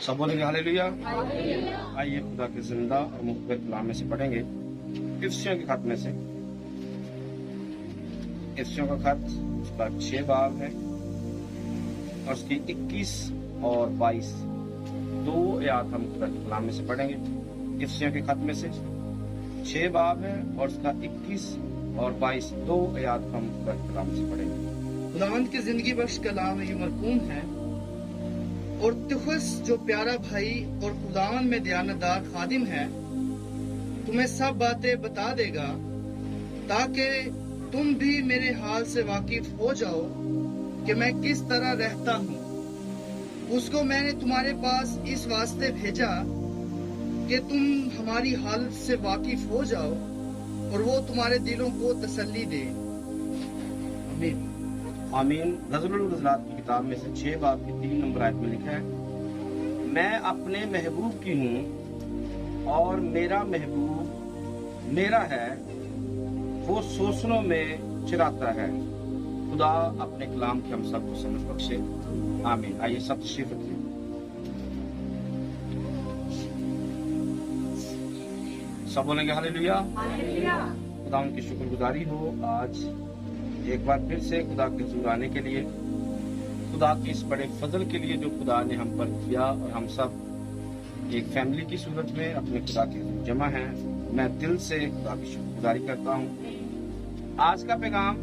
सब बोलेंगे हालेलुया। आइए खुदा के जिंदा और मुखबिर कलाम में से पढ़ेंगे इफिसियों के खत में से। इफिसियों का खत उसका 6 बाब है और उसकी 21 और 22 दो आयत हम खुदा के कलाम में से पढ़ेंगे। इफिसियों के खत में से 6 बाब है और उसका 21 और 22 दो आयत हम खुदा के कलाम में से पढ़ेंगे। खुदावंद की जिंदगी बख्श कलाम ये मरकूम है और तुखस जो प्यारा भाई और खुदावंद में दयानतदार खादिम है तुम्हें सब बातें बता देगा ताकि तुम भी मेरे हाल से वाकिफ हो जाओ कि मैं किस तरह रहता हूँ। उसको मैंने तुम्हारे पास इस वास्ते भेजा कि तुम हमारी हालत से वाकिफ हो जाओ और वो तुम्हारे दिलों को तसल्ली दे। आमीन। आमीन। नज़रुल गुज़रात की किताब में से 6 बाब की 3 नंबर आयत में लिखा है, मैं अपने महबूब की हूँ और मेरा महबूब मेरा है, वो सोसनों में चिराता है। खुदा अपने कलाम के हम सबको समझ बख्शे। आमीन। आइए सब तशरीफ रखिए। सब बोलेंगे हालेलुया। खुदा उनकी शुक्रगुजारी हो आज एक बार फिर से खुदा के हुजूर आने के लिए, खुदा के इस बड़े फजल के लिए जो खुदा ने हम पर किया और हम सब एक फैमिली की सूरत में अपने खुदा के हुजूर जमा हैं। मैं दिल से खुदा की शुक्रगुजारी करता हूँ। आज का पैगाम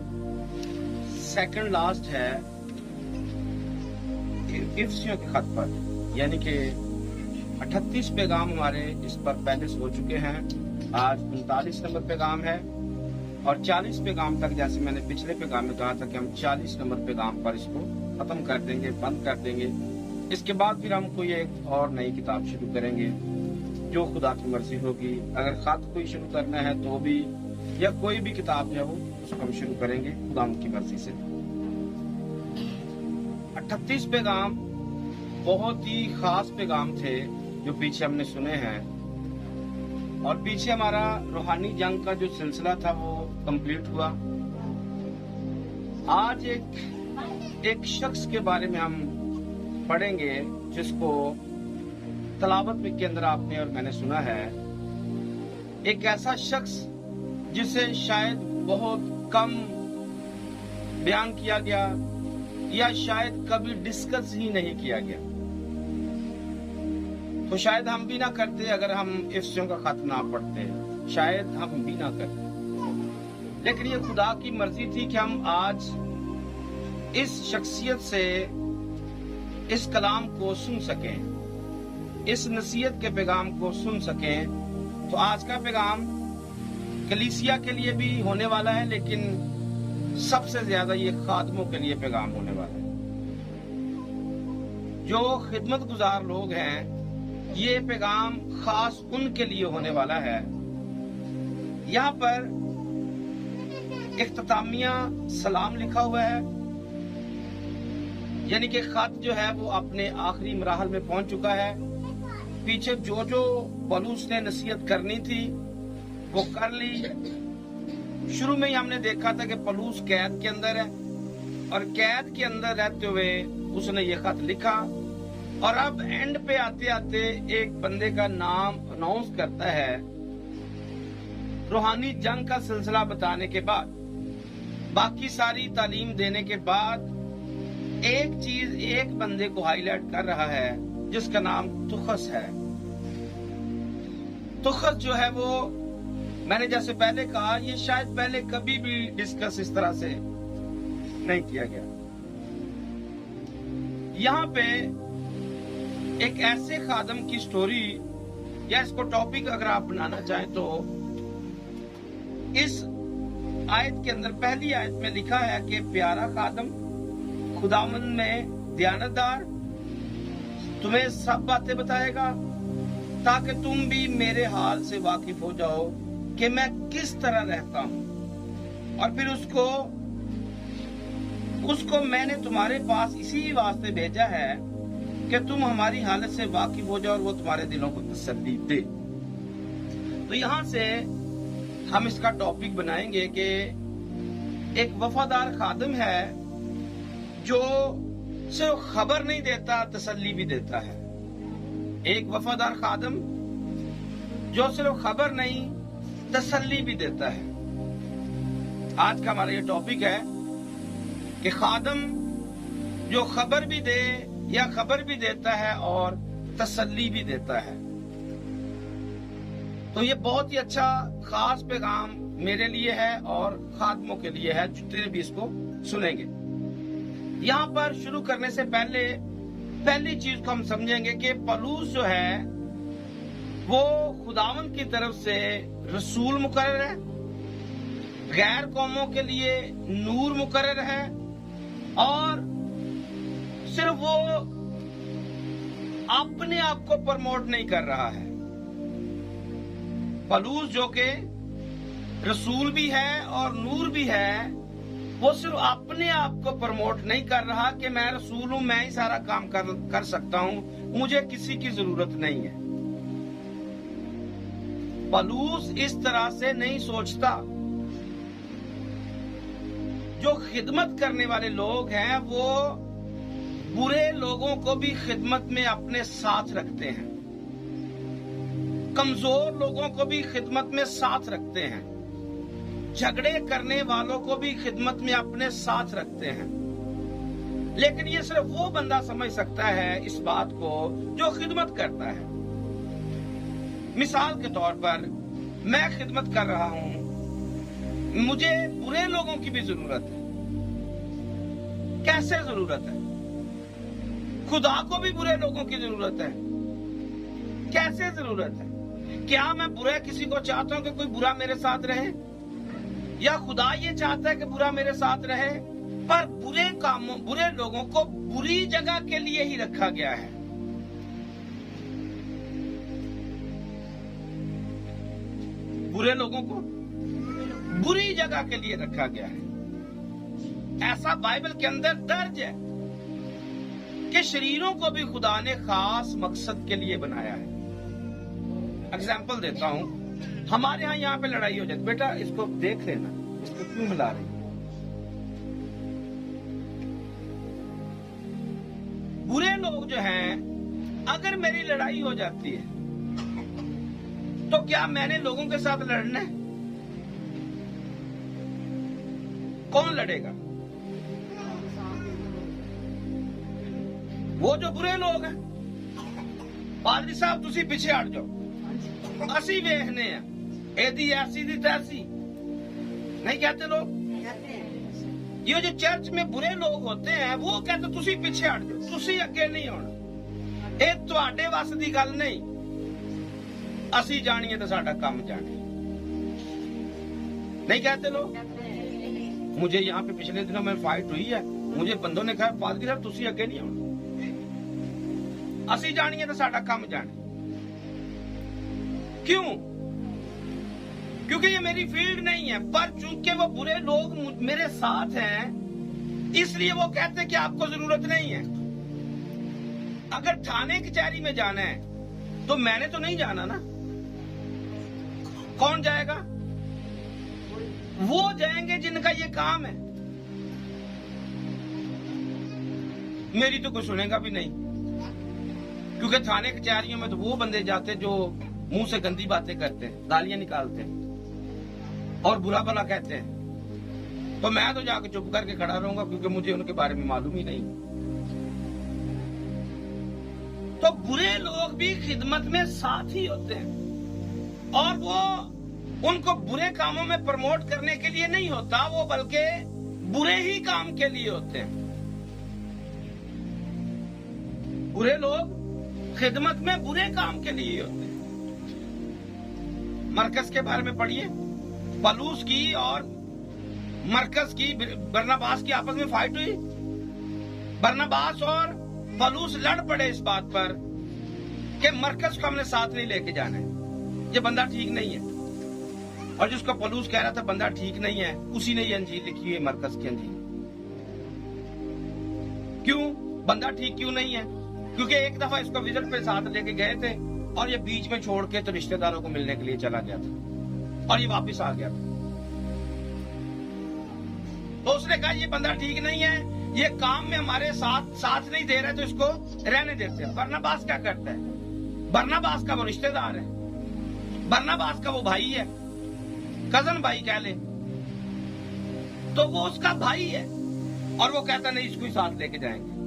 सेकंड लास्ट है इफिसियों के खत पर, यानी कि 38 पैगाम हमारे इस पर पहले से हो चुके हैं। आज 39 नंबर पैगाम है और 40 पैगाम तक, जैसे मैंने पिछले पैगाम में कहा था कि हम 40 नंबर पैगाम पर इसको खत्म कर देंगे, बंद कर देंगे। इसके बाद फिर हम कोई एक और नई किताब शुरू करेंगे जो खुदा की मर्जी होगी। अगर खत कोई शुरू करना है तो भी, या कोई भी किताब है वो उसको हम शुरू करेंगे खुदा की मर्जी से। 38 पैगाम बहुत ही खास पैगाम थे जो पीछे हमने सुने हैं और पीछे हमारा रूहानी जंग का जो सिलसिला था वो कंप्लीट हुआ। आज एक शख्स के बारे में हम पढ़ेंगे जिसको तलावत में के अंदर आपने और मैंने सुना है। एक ऐसा शख्स जिसे शायद बहुत कम बयान किया गया या शायद कभी डिस्कस ही नहीं किया गया, तो शायद हम भी ना करते अगर हम इफिसियों का खत ना पढ़ते, शायद हम भी ना करते। लेकिन ये खुदा की मर्जी थी कि हम आज इस शख्सियत से इस कलाम को सुन सकें, इस नसीहत के पैगाम को सुन सकें। तो आज का पैगाम कलीसिया के लिए भी होने वाला है, लेकिन सबसे ज्यादा ये खादमों के लिए पैगाम होने वाला है। जो खिदमत गुजार लोग हैं, ये पैगाम खास उनके लिए होने वाला है। यहाँ पर इख्तितामिया सलाम लिखा हुआ है, यानी कि खत जो है वो अपने आखिरी मराहल में पहुंच चुका है। पीछे जो जो पौलुस ने नसीहत करनी थी वो कर ली। शुरू में ही हमने देखा था कि पौलुस कैद के अंदर है और कैद के अंदर रहते हुए उसने ये खत लिखा, और अब एंड पे आते आते एक बंदे का नाम अनाउंस करता है। रूहानी जंग का सिलसिला बताने के बाद, बाकी सारी तालीम देने के बाद, एक चीज एक बंदे को हाईलाइट कर रहा है जिसका नाम तुखस है। तुखस जो है वो, मैंने जैसे पहले कहा, ये शायद पहले कभी भी डिस्कस इस तरह से नहीं किया गया। यहाँ पे एक ऐसे खादम की स्टोरी या इसको टॉपिक अगर आप बनाना चाहें तो इस आयत के अंदर पहली आयत में लिखा है कि प्यारा खादम खुदावंद में दयानतदार तुम्हें सब बातें बताएगा ताकि तुम भी मेरे हाल से वाकिफ हो जाओ कि मैं किस तरह रहता हूँ। और फिर उसको मैंने तुम्हारे पास इसी वास्ते भेजा है कि तुम हमारी हालत से वाकिफ हो जाओ और वो तुम्हारे दिलों को तसल्ली दे। तो यहाँ से हम इसका टॉपिक बनाएंगे कि एक वफादार खादिम है जो सिर्फ खबर नहीं देता, तसल्ली भी देता है। ایک وفادار خادم جو صرف خبر نہیں تسلی بھی دیتا ہے. آج کا ہمارا یہ ٹاپک ہے کہ خادم جو خبر بھی دے یا خبر بھی دیتا ہے اور تسلی بھی دیتا ہے. تو یہ بہت ہی اچھا خاص پیغام میرے لیے ہے اور خادموں کے لیے ہے جتنے بھی اس کو سنیں گے. یہاں پر شروع کرنے سے پہلے پہلی چیز کو ہم سمجھیں گے کہ پولس جو ہے وہ خداوند کی طرف سے رسول مقرر ہے، غیر قوموں کے لیے نور مقرر ہے، اور صرف وہ اپنے آپ کو پروموٹ نہیں کر رہا ہے. پولس جو کہ رسول بھی ہے اور نور بھی ہے، وہ صرف اپنے آپ کو پروموٹ نہیں کر رہا کہ میں رسول ہوں، میں ہی سارا کام کر سکتا ہوں، مجھے کسی کی ضرورت نہیں ہے. پولس اس طرح سے نہیں سوچتا. جو خدمت کرنے والے لوگ ہیں وہ برے لوگوں کو بھی خدمت میں اپنے ساتھ رکھتے ہیں، کمزور لوگوں کو بھی خدمت میں ساتھ رکھتے ہیں، جھگڑے کرنے والوں کو بھی خدمت میں اپنے ساتھ رکھتے ہیں. لیکن یہ صرف وہ بندہ سمجھ سکتا ہے اس بات کو جو خدمت کرتا ہے. مثال کے طور پر میں خدمت کر رہا ہوں، مجھے برے لوگوں کی بھی ضرورت ہے. کیسے ضرورت ہے؟ خدا کو بھی برے لوگوں کی ضرورت ہے. کیسے ضرورت ہے؟ کیا میں برا کسی کو چاہتا ہوں کہ کوئی برا میرے ساتھ رہے، یا خدا یہ چاہتا ہے کہ برا میرے ساتھ رہے؟ پر برے لوگوں کو بری جگہ کے لیے ہی رکھا گیا ہے. برے لوگوں کو بری جگہ کے لیے رکھا گیا ہے. ایسا بائبل کے اندر درج ہے کہ شریروں کو بھی خدا نے خاص مقصد کے لیے بنایا ہے. اگزامپل دیتا ہوں، ہمارے ہاں یہاں پہ لڑائی ہو جاتی، بیٹا اس کو دیکھ لینا، اس کو کیوں ملا رہی. برے لوگ جو ہیں، اگر میری لڑائی ہو جاتی ہے تو کیا میں نے لوگوں کے ساتھ لڑنا ہے؟ کون لڑے گا؟ وہ جو برے لوگ ہیں. پادری صاحب تسی پیچھے ہٹ جاؤ، اسی ویکھنے ہیں، ایدی ایسی دی تیسی نہیں کہتے لوگ. یہ جو چرچ میں برے لوگ ہوتے ہیں وہ کہتے تسی پیچھے ہٹ جاؤ، تسی اگے نہیں ہونا، یہ تواڈے وس دی گل نہیں، اسی جانیے تو ساڈا کام جانے. نہیں کہتے لوگ. مجھے یہاں پہ پچھلے دنوں میں فائٹ ہوئی ہے، مجھے بندوں نے کہا پادری صاحب تسی اگے نہیں ہونا، اسی جانیے تو ساڈا کام جانے. کیوں؟ کیونکہ یہ میری فیلڈ نہیں ہے. پر چونکہ وہ برے لوگ میرے ساتھ ہیں، اس لیے وہ کہتے ہیں کہ آپ کو ضرورت نہیں ہے. اگر تھانے کچہری میں جانا ہے تو میں نے تو نہیں جانا نا. کون جائے گا؟ وہ جائیں گے جن کا یہ کام ہے. میری تو کوئی سنے گا بھی نہیں، کیونکہ تھانے کچہریوں میں تو وہ بندے جاتے جو منہ سے گندی باتیں کرتے ہیں، گالیاں نکالتے ہیں اور برا بھلا کہتے ہیں. تو میں تو جا کے چپ کر کے کھڑا رہوں گا، کیونکہ مجھے ان کے بارے میں معلوم ہی نہیں. تو برے لوگ بھی خدمت میں ساتھ ہی ہوتے ہیں، اور وہ ان کو برے کاموں میں پروموٹ کرنے کے لیے نہیں ہوتا، وہ بلکہ برے ہی کام کے لیے ہوتے ہیں. برے لوگ خدمت میں برے کام کے لیے ہوتے ہیں. مرکز کے بارے میں پڑھیے. پولس کی اور مرکز کی، برناباس کی آپس میں فائٹ ہوئی. برناباس اور پولس لڑ پڑے اس بات پر کہ مرکز کو ہم نے ساتھ نہیں لے کے جانا ہے، یہ بندہ ٹھیک نہیں ہے. اور جس کو پولس کہہ رہا تھا بندہ ٹھیک نہیں ہے، اسی نے یہ انجیل لکھی ہے، مرکز کی انجیل. کیوں بندہ ٹھیک کیوں نہیں ہے؟ کیونکہ ایک دفعہ اس کو وزٹ پہ ساتھ لے کے گئے تھے اور یہ بیچ میں چھوڑ کے تو رشتہ داروں کو ملنے کے لیے چلا گیا تھا اور یہ واپس آ گیا تھا. تو اس نے کہا یہ بندہ ٹھیک نہیں ہے، یہ کام میں ہمارے ساتھ نہیں دے رہے، تو اس کو رہنے دیتے ہیں. برناباس کیا کرتا ہے؟ बरनबास का वो रिश्तेदार है, बरनबास का वो भाई है, कजन भाई कह ले, तो वो उसका भाई है, और वो कहता नहीं इसको ही साथ लेके जाएंगे।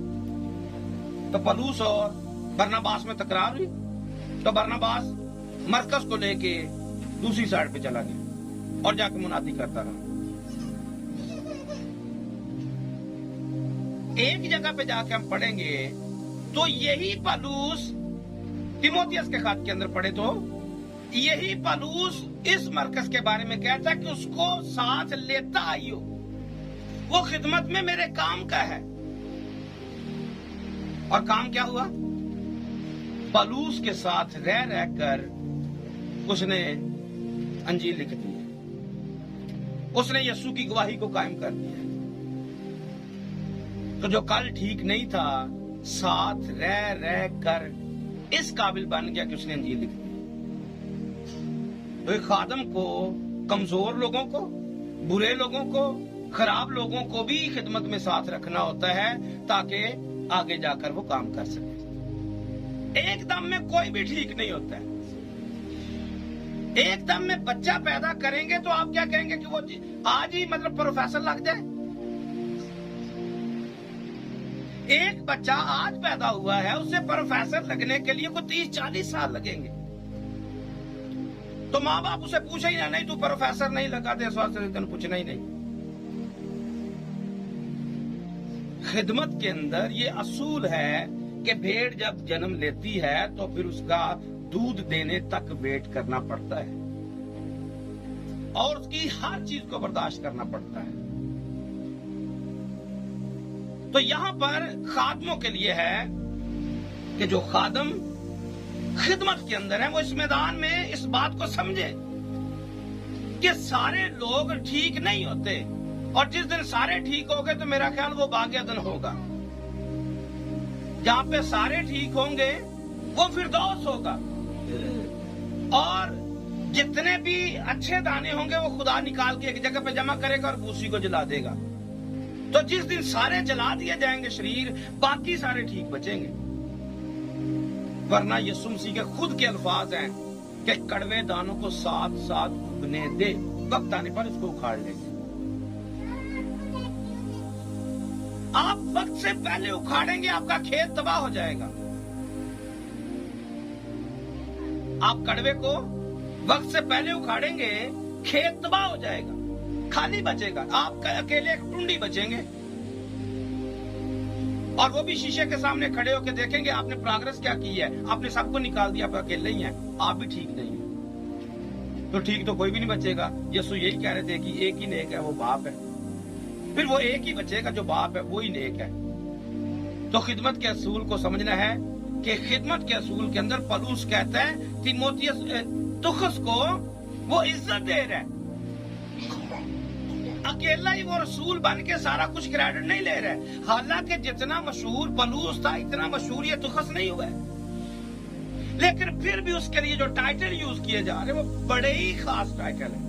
तो पौलुस और बरनबास में तकरार हुई, तो बरनबास मरकस को लेके दूसरी साइड पे चला गया और जाके मुनादी करता रहा। एक जगह पे जाके हम पढ़ेंगे तो यही पौलुस तीमुथियुस के खत के अंदर पढ़े तो यही पौलुस इस मरकस के बारे में कहता है कि उसको साथ लेता आइयो, वो खिदमत में मेरे काम का है। और काम क्या हुआ? पौलुस के साथ रह रहकर उसने अंजील लिख दी है, उसने यीशु की गवाही को कायम कर दिया। तो जो कल ठीक नहीं था, साथ रह रह कर इस काबिल बन गया कि उसने अंजील लिख दी। तो एक खादम को कमजोर लोगों को, बुरे लोगों को, खराब लोगों को भी खिदमत में साथ रखना होता है ताकि आगे जाकर वो काम कर सके। एकदम में कोई भी ठीक नहीं होता है। एकदम में बच्चा पैदा करेंगे तो आप क्या कहेंगे कि वो आज ही मतलब प्रोफेसर लग जाए? एक बच्चा आज पैदा हुआ है, उससे प्रोफेसर लगने के लिए कोई 30-40 साल लगेंगे। तो माँ बाप उसे पूछे ही ना, नहीं तू प्रोफेसर नहीं लगा दे, स्वास्थ्य पूछना ही नहीं। खिदमत के अंदर ये असूल है कि भेड़ जब जन्म लेती है तो फिर उसका दूध देने तक वेट करना पड़ता है और उसकी हर चीज को बर्दाश्त करना पड़ता है। तो यहां पर खादमों के लिए है कि जो खादम खिदमत के अंदर है वो इस मैदान में इस बात को समझे कि सारे लोग ठीक नहीं होते, और जिस दिन सारे ठीक हो गए तो मेरा ख्याल वो भाग्य दिन होगा। जहां पे सारे ठीक होंगे वो फिरदौस होगा, और जितने भी अच्छे दाने होंगे वो खुदा निकाल के एक जगह पे जमा करेगा और भूसी को जला देगा। तो जिस दिन सारे जला दिए जाएंगे शरीर, बाकी सारे ठीक बचेंगे। वरना यीशु मसीह के खुद के अल्फाज हैं कि कड़वे दानों को साथ साथ उगने दे, वक्त आने पर इसको उखाड़ लेंगे। आप वक्त से पहले उखाड़ेंगे, आपका खेत तबाह हो जाएगा। आप कड़वे को वक्त से पहले उखाड़ेंगे, खेत तबाह हो जाएगा, खाली बचेगा, आप अकेले एक टुंडी बचेंगे। और वो भी शीशे के सामने खड़े होकर देखेंगे आपने प्रोग्रेस क्या की है, आपने सबको निकाल दिया, आप अकेले ही हैं, आप भी ठीक नहीं है। तो ठीक तो कोई भी नहीं बचेगा। यीशु यही कह रहे थे कि एक ही नेक है, वो बाप है। फिर वो एक ही बचेगा जो बाप है, वो ही नेक है। तो खिदमत के असूल को समझना है कि खिदमत के असूल के अंदर पौलुस कहता है तीमुथियुस को वो इज्जत दे रहा है। अकेला ही वो रसूल बन के सारा कुछ क्रेडिट नहीं ले रहे। हालांकि जितना मशहूर पौलुस था इतना मशहूर ये तुखस नहीं हुआ है, लेकिन फिर भी उसके लिए जो टाइटल यूज किए जा रहे हैं वो बड़े ही खास टाइटल है,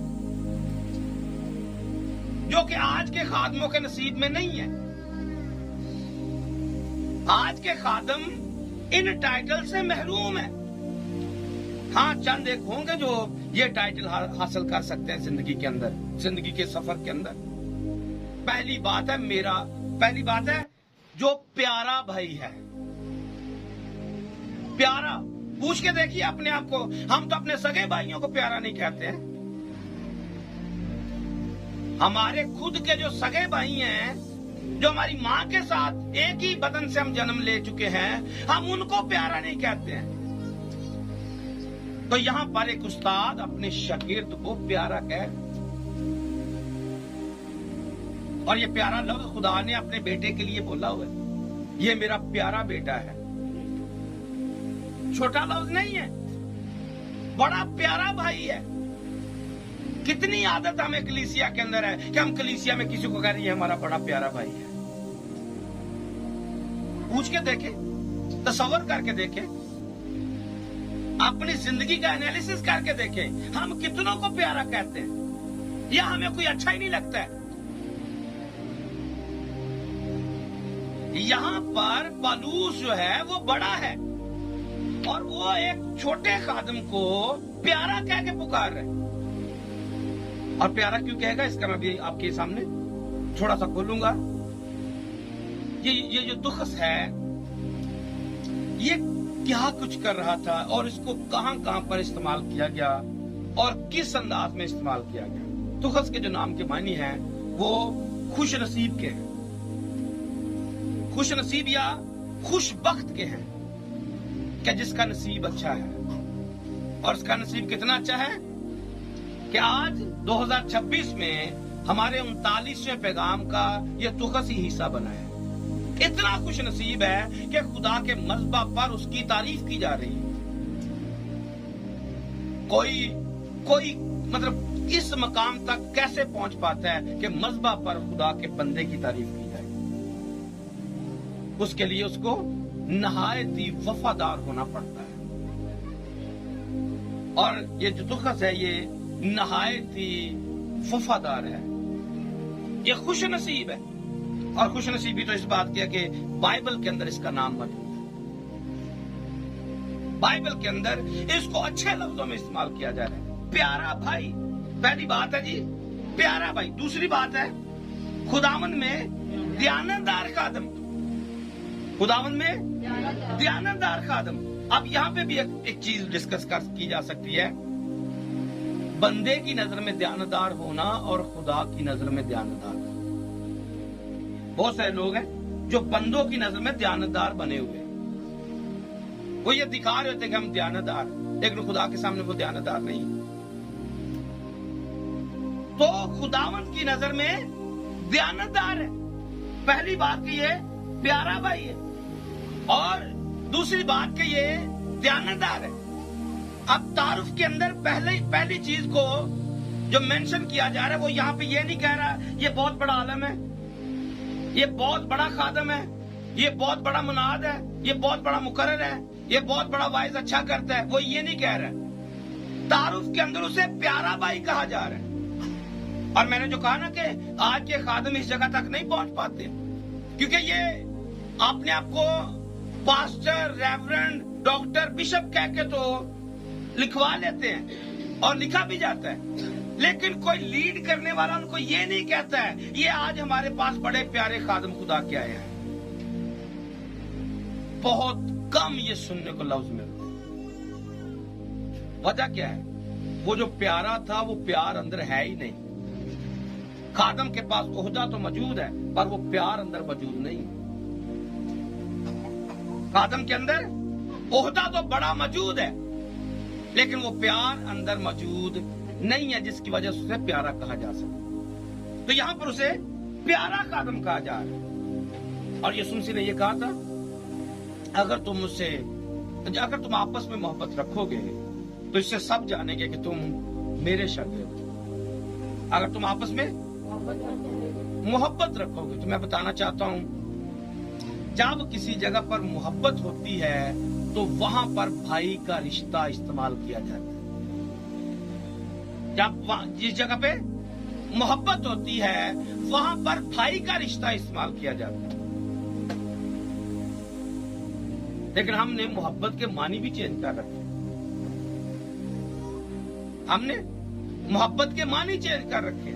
जो कि आज के खादमों के नसीब में नहीं है। आज के खादम इन टाइटल से महरूम है। हाँ, चंद एक होंगे जो ये टाइटल हासिल कर सकते हैं जिंदगी के अंदर, जिंदगी के सफर के अंदर। पहली बात है जो प्यारा भाई है। प्यारा, पूछ के देखिए अपने आप को। हम तो अपने सगे भाइयों को प्यारा नहीं कहते हैं। हमारे खुद के जो सगे भाई हैं, जो हमारी माँ के साथ एक ही बदन से हम जन्म ले चुके हैं, हम उनको प्यारा नहीं कहते हैं। तो यहां पर एक उस्ताद अपने शागिर्द को प्यारा कह, और ये प्यारा लफ्ज खुदा ने अपने बेटे के लिए बोला हुआ है, ये मेरा प्यारा बेटा है। छोटा लफ्ज नहीं है, बड़ा प्यारा भाई है। कितनी आदत हमें कलीसिया के अंदर है कि हम कलीसिया में किसी को कह रहे हैं हमारा बड़ा प्यारा भाई है। पूछ के देखे, तसव्वुर करके देखे, अपनी जिंदगी का एनालिसिस करके देखें, हम कितनों को प्यारा कहते हैं या हमें कोई अच्छा ही नहीं लगता है। यहां पर पौलुस जो है वो बड़ा है, और वो एक छोटे खादिम को प्यारा कह के पुकार रहे। और प्यारा क्यों कहेगा इसका मैं भी आपके सामने थोड़ा सा खोलूंगा। ये जो दुखस है ये क्या कुछ कर रहा था और इसको कहां कहां पर इस्तेमाल किया गया और किस अंदाज में इस्तेमाल किया गया। दुखस के जो नाम के मानी हैं वो खुश नसीब के हैं, खुश नसीब या खुशबख्त के हैं कि जिसका नसीब अच्छा है। और इसका नसीब कितना अच्छा है कि आज 2026 में हमारे 39वें पैगाम का ये तुखस ही हिस्सा बना है। इतना खुश नसीब है कि खुदा के मज़बा पर उसकी तारीफ की जा रही है। कोई मतलब इस मकाम तक कैसे पहुंच पाता है कि मज़बा पर खुदा के बंदे की तारीफ की जाए। उसके लिए उसको नहायत ही वफादार होना पड़ता है। और ये जो दुखस है ये नहायत ही वफादार है, ये खुश नसीब है। और खुश नसीबी तो इस बात की है कि बाइबल के अंदर इसका नाम मौजूद है। बाइबल के अंदर इसको अच्छे लफ्जों में इस्तेमाल किया जा रहा है। प्यारा भाई, पहली बात है जी प्यारा भाई। दूसरी बात है खुदावंद में दयानतदार खादिम, खुदावंद में दयानतदार खादिम। अब यहाँ पे भी एक चीज डिस्कस की जा सकती है। बंदे की नजर में दयानतदार होना और खुदा की नजर में दयानतदार होना। बहुत सारे लोग हैं जो बंदों की नजर में दयानतदार बने हुए हैं। वो ये दिखा रहे होते कि हम दयानतदार, लेकिन खुदा के सामने वो दयानतदार नहीं। तो खुदावंद की नजर में दयानतदार है। पहली बात कि ये प्यारा भाई है और दूसरी बात कि ये दयानतदार है। अब तारुफ के अंदर पहली चीज को जो मेंशन किया जा रहा है वो यहाँ पे ये नहीं कह रहा ये बहुत बड़ा आलम है, ये बहुत बड़ा खादम है, ये बहुत बड़ा मुनाद है, ये बहुत बड़ा मुकर्रर है, ये बहुत बड़ा वाइज अच्छा करता है। वो ये नहीं कह रहा है। तारुफ के अंदर उसे प्यारा भाई कहा जा रहा है। और मैंने जो कहा ना कि आज के खादम इस जगह तक नहीं पहुंच पाते क्योंकि ये अपने आप को पास्टर, रेवरेंड, डॉक्टर, बिशप कह के तो लिखवा लेते हैं और लिखा भी जाता है, लेकिन कोई लीड करने वाला उनको ये नहीं कहता है ये आज हमारे पास बड़े प्यारे खादिम खुदा के आए हैं। बहुत कम ये सुनने को लफ्ज मिलते हैं। वजह क्या है? वो जो प्यारा था वो प्यार अंदर है ही नहीं। खादिम के पास ओहदा तो मौजूद है पर वो प्यार अंदर मौजूद नहीं। खादिम के अंदर ओहदा तो बड़ा मौजूद है लेकिन वो प्यार अंदर मौजूद नहीं है जिसकी वजह से उसे प्यारा कहा जा सके। तो यहां पर उसे प्यारा खादिम कहा जा रहा है। और यीशु मसीह ने यह कहा था अगर तुम आपस में मोहब्बत रखोगे तो इससे सब जानेंगे कि तुम मेरे शागिर्द हो। अगर तुम आपस में मोहब्बत रखोगे तो मैं बताना चाहता हूं जब किसी जगह पर मोहब्बत होती है तो वहां पर भाई का रिश्ता इस्तेमाल किया जाता है। जब जिस जगह पे मोहब्बत होती है वहां पर भाई का रिश्ता इस्तेमाल किया जाता है। लेकिन हमने मोहब्बत के मानी भी चेंज कर रखे। हमने मोहब्बत के मानी चेंज कर रखे।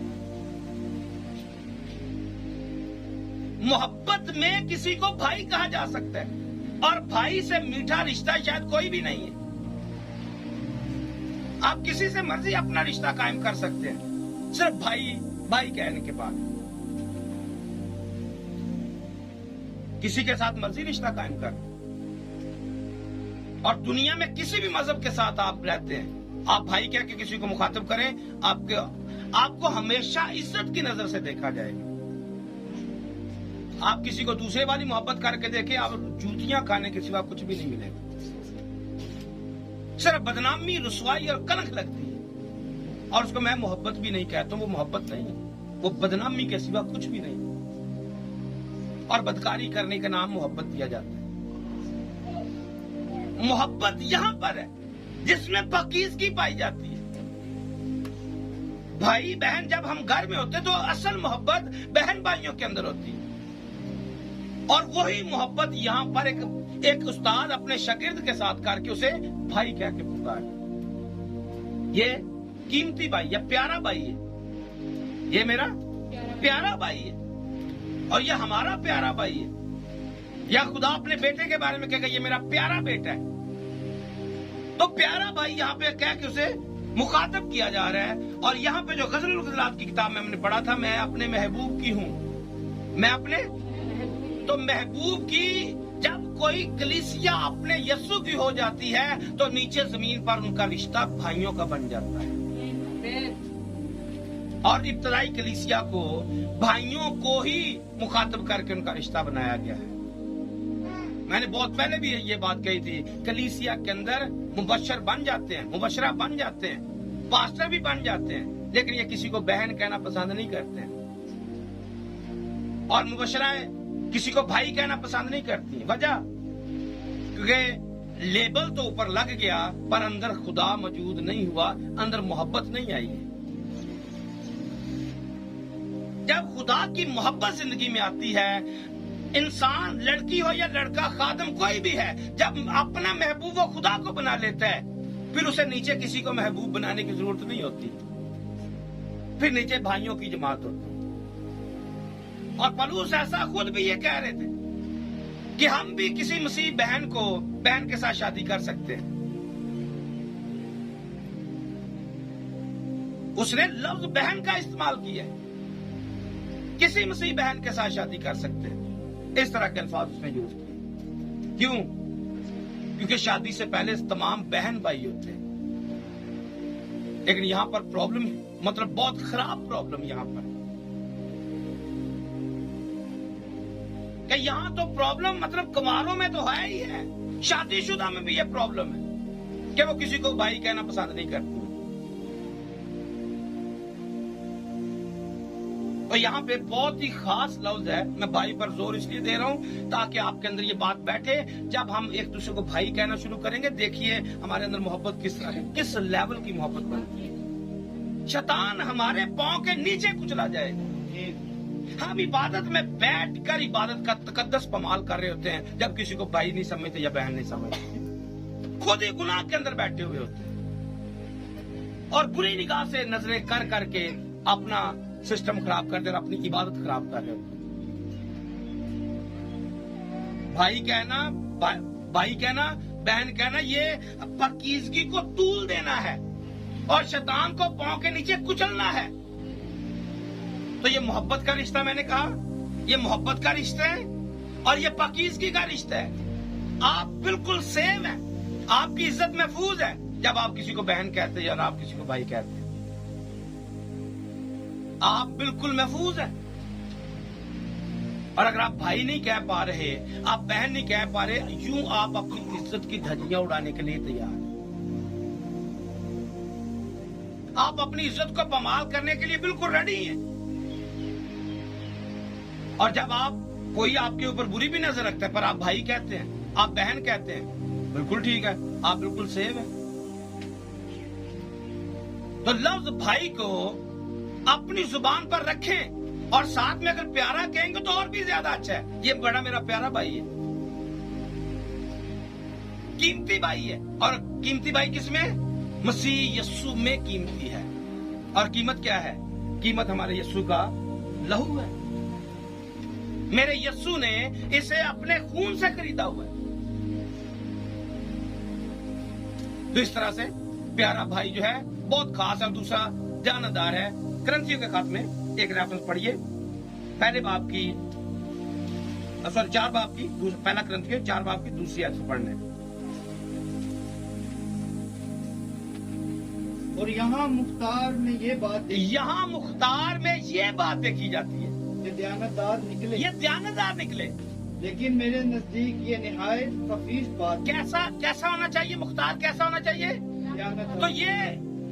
मोहब्बत में किसी को भाई कहा जा सकता है और भाई से मीठा रिश्ता शायद कोई भी नहीं है। आप किसी से मर्जी अपना रिश्ता कायम कर सकते हैं सिर्फ भाई भाई कहने के बाद। किसी के साथ मर्जी रिश्ता कायम कर, और दुनिया में किसी भी मजहब के साथ आप रहते हैं, आप भाई कह के किसी को मुखातिब करें, आपको हमेशा इज्जत की नजर से देखा जाएगा। आप किसी को दूसरे वाली मोहब्बत करके देखें, आप जूतियां खाने के सिवा कुछ भी नहीं मिलेगा। सिर्फ बदनामी, रुसवाई और कलंक लगती है। और उसको मैं मोहब्बत भी नहीं कहता, वो मोहब्बत नहीं है, वो बदनामी के सिवा कुछ भी नहीं। और बदकारी करने का नाम मोहब्बत दिया जाता है। मोहब्बत यहां पर है जिसमें पाकीज़गी पाई जाती है। भाई बहन जब हम घर में होते तो असल मोहब्बत बहन भाइयों के अंदर होती है। اور وہی محبت یہاں پر ایک استاد اپنے شاگرد کے ساتھ کر کے اسے بھائی کہہ کے پکار. یہ قیمتی بھائی یا پیارا بھائی ہے, یہ میرا پیارا بھائی ہے, اور یہ ہمارا پیارا بھائی ہے. یا خدا اپنے بیٹے کے بارے میں کہے گا یہ میرا پیارا بیٹا ہے. تو پیارا بھائی یہاں پہ کہہ کے اسے مخاطب کیا جا رہا ہے. اور یہاں پہ جو غزل الغزلات کی کتاب میں ہم نے پڑھا تھا, میں اپنے محبوب کی ہوں, میں اپنے تو محبوب کی جب کوئی کلیسیا اپنے یسوع کی ہو جاتی ہے تو نیچے زمین پر ان کا رشتہ بھائیوں کا بن جاتا ہے. اور ابتدائی کلیسیا کو بھائیوں کو ہی مخاطب کر کے ان کا رشتہ بنایا گیا ہے. میں نے بہت پہلے بھی یہ بات کہی تھی, کلیسیا کے اندر مبشر بن جاتے ہیں, مبشرہ بن جاتے ہیں, پاسٹر بھی بن جاتے ہیں, لیکن یہ کسی کو بہن کہنا پسند نہیں کرتے ہیں. اور مبشرہ کسی کو بھائی کہنا پسند نہیں کرتی. وجہ کیونکہ لیبل تو اوپر لگ گیا پر اندر خدا موجود نہیں ہوا, اندر محبت نہیں آئی ہے. جب خدا کی محبت زندگی میں آتی ہے, انسان لڑکی ہو یا لڑکا, خادم کوئی بھی ہے, جب اپنا محبوب و خدا کو بنا لیتا ہے پھر اسے نیچے کسی کو محبوب بنانے کی ضرورت نہیں ہوتی, پھر نیچے بھائیوں کی جماعت ہوتی. اور پولس ایسا خود بھی یہ کہہ رہے تھے کہ ہم بھی کسی مسیح بہن کے ساتھ شادی کر سکتے ہیں. اس نے لفظ بہن کا استعمال کیا ہے, کسی مسیح بہن کے ساتھ شادی کر سکتے ہیں, اس طرح کے الفاظ اس نے یوز کیے. کیوں؟ کیونکہ شادی سے پہلے تمام بہن بھائی ہوتے ہیں. لیکن یہاں پر پرابلم, مطلب بہت خراب پرابلم یہاں پر, کہ یہاں تو پرابلم مطلب کماروں میں تو ہے ہی ہے, شادی شدہ میں بھی یہ پرابلم ہے کہ وہ کسی کو بھائی کہنا پسند نہیں کرتی. اور یہاں پہ بہت ہی خاص لفظ ہے, میں بھائی پر زور اس لیے دے رہا ہوں تاکہ آپ کے اندر یہ بات بیٹھے. جب ہم ایک دوسرے کو بھائی کہنا شروع کریں گے, دیکھیے ہمارے اندر محبت کس طرح ہے, کس لیول کی محبت بنتی ہے. شیطان ہمارے پاؤں کے نیچے کچلا جائے گا. ہم عبادت میں بیٹھ کر عبادت کا تقدس پامال کر رہے ہوتے ہیں, جب کسی کو بھائی نہیں سمجھتے یا بہن نہیں سمجھتے, خود ہی گناہ کے اندر بیٹھے ہوئے ہوتے ہیں, اور بری نگاہ سے نظریں کر کے اپنا سسٹم خراب کر دے اور اپنی عبادت خراب کر رہے ہوتے. بھائی کہنا بہن کہنا یہ پاکیزگی کو طول دینا ہے اور شیطان کو پاؤں کے نیچے کچلنا ہے. تو یہ محبت کا رشتہ, میں نے کہا یہ محبت کا رشتہ ہے اور یہ پاکیزگی کا رشتہ ہے. آپ بالکل سیم ہیں, آپ کی عزت محفوظ ہے جب آپ کسی کو بہن کہتے ہیں اور آپ کسی کو بھائی کہتے ہیں. آپ بالکل محفوظ ہیں. اور اگر آپ بھائی نہیں کہہ پا رہے, آپ بہن نہیں کہہ پا رہے, یوں آپ اپنی عزت کی دھجیاں اڑانے کے لیے تیار ہیں. آپ اپنی عزت کو پامال کرنے کے لیے بالکل ریڈی ہیں. اور جب کوئی آپ کے اوپر بری بھی نظر رکھتا ہے پر آپ بھائی کہتے ہیں, آپ بہن کہتے ہیں, بالکل ٹھیک ہے, آپ بالکل سیف ہیں. تو لفظ بھائی کو اپنی زبان پر رکھیں اور ساتھ میں اگر پیارا کہیں گے تو اور بھی زیادہ اچھا ہے. یہ بڑا میرا پیارا بھائی ہے, قیمتی بھائی ہے. اور قیمتی بھائی کس میں؟ مسیح یسوع میں قیمتی ہے. اور قیمت کیا ہے؟ قیمت ہمارے یسوع کا لہو ہے. میرے یسوع نے اسے اپنے خون سے خریدا ہوا ہے. تو اس طرح سے پیارا بھائی جو ہے بہت خاص ہے. دوسرا جانبدار ہے. کرنتھیوں کے خط میں ایک ریفرنس پڑھیے, پہلے باب کی 4 باب کی, پہلا کرنتھیوں 4 باب کی دوسری آیت پڑھنے. اور یہاں مختار میں یہ بات دیکھی جاتی ہے, یہ دیانتدار نکلے. لیکن میرے نزدیک یہ نہایت خفیف بات. کیسا ہونا چاہیے مختار, کیسا ہونا چاہیے؟ دیانتدار. تو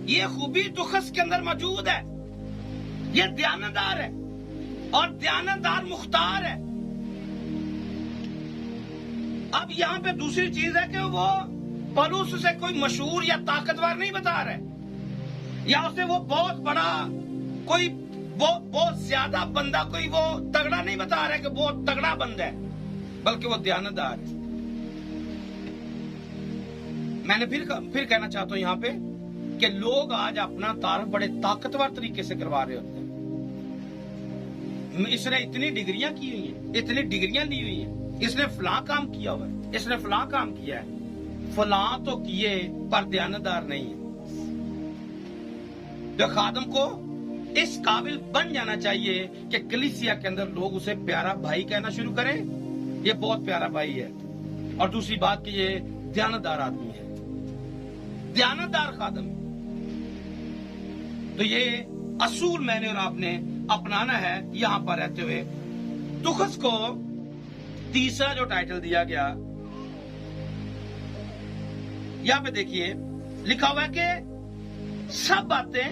یہ خوبی دخس کے اندر موجود ہے. یہ دیانتدار ہے اور دیانتدار مختار ہے. اب یہاں پہ دوسری چیز ہے کہ وہ پولس اسے کوئی مشہور یا طاقتور نہیں بتا رہے, یا اسے وہ بہت بڑا کوئی بہت زیادہ بندہ, کوئی وہ تگڑا نہیں بتا رہے کہ بہت تگڑا بندہ ہے. बल्कि वो दयानतदार है। मैंने फिर कहना चाहता हूं यहां पे कि लोग आज अपना तारफ बड़े ताकतवर तरीके से करवा रहे होते हैं। इसने इतनी डिग्रियां की हुई हैं, इतनी डिग्रियां ली हुई हैं, इसने फलां काम किया हुआ है, इसने फलां काम किया है। फलां तो किए पर दयानतदार नहीं है। तो खादम को इस काबिल बन जाना चाहिए कि कलीसिया के अंदर लोग उसे प्यारा भाई कहना शुरू करें, ये बहुत प्यारा भाई है। और दूसरी बात कि ये दयानतदार आदमी है, दयानतदार खादम। तो ये असूल मैंने और आपने अपनाना है यहां पर रहते हुए। तुखस को तीसरा जो टाइटल दिया गया, यहां पे देखिए लिखा हुआ है कि सब बातें,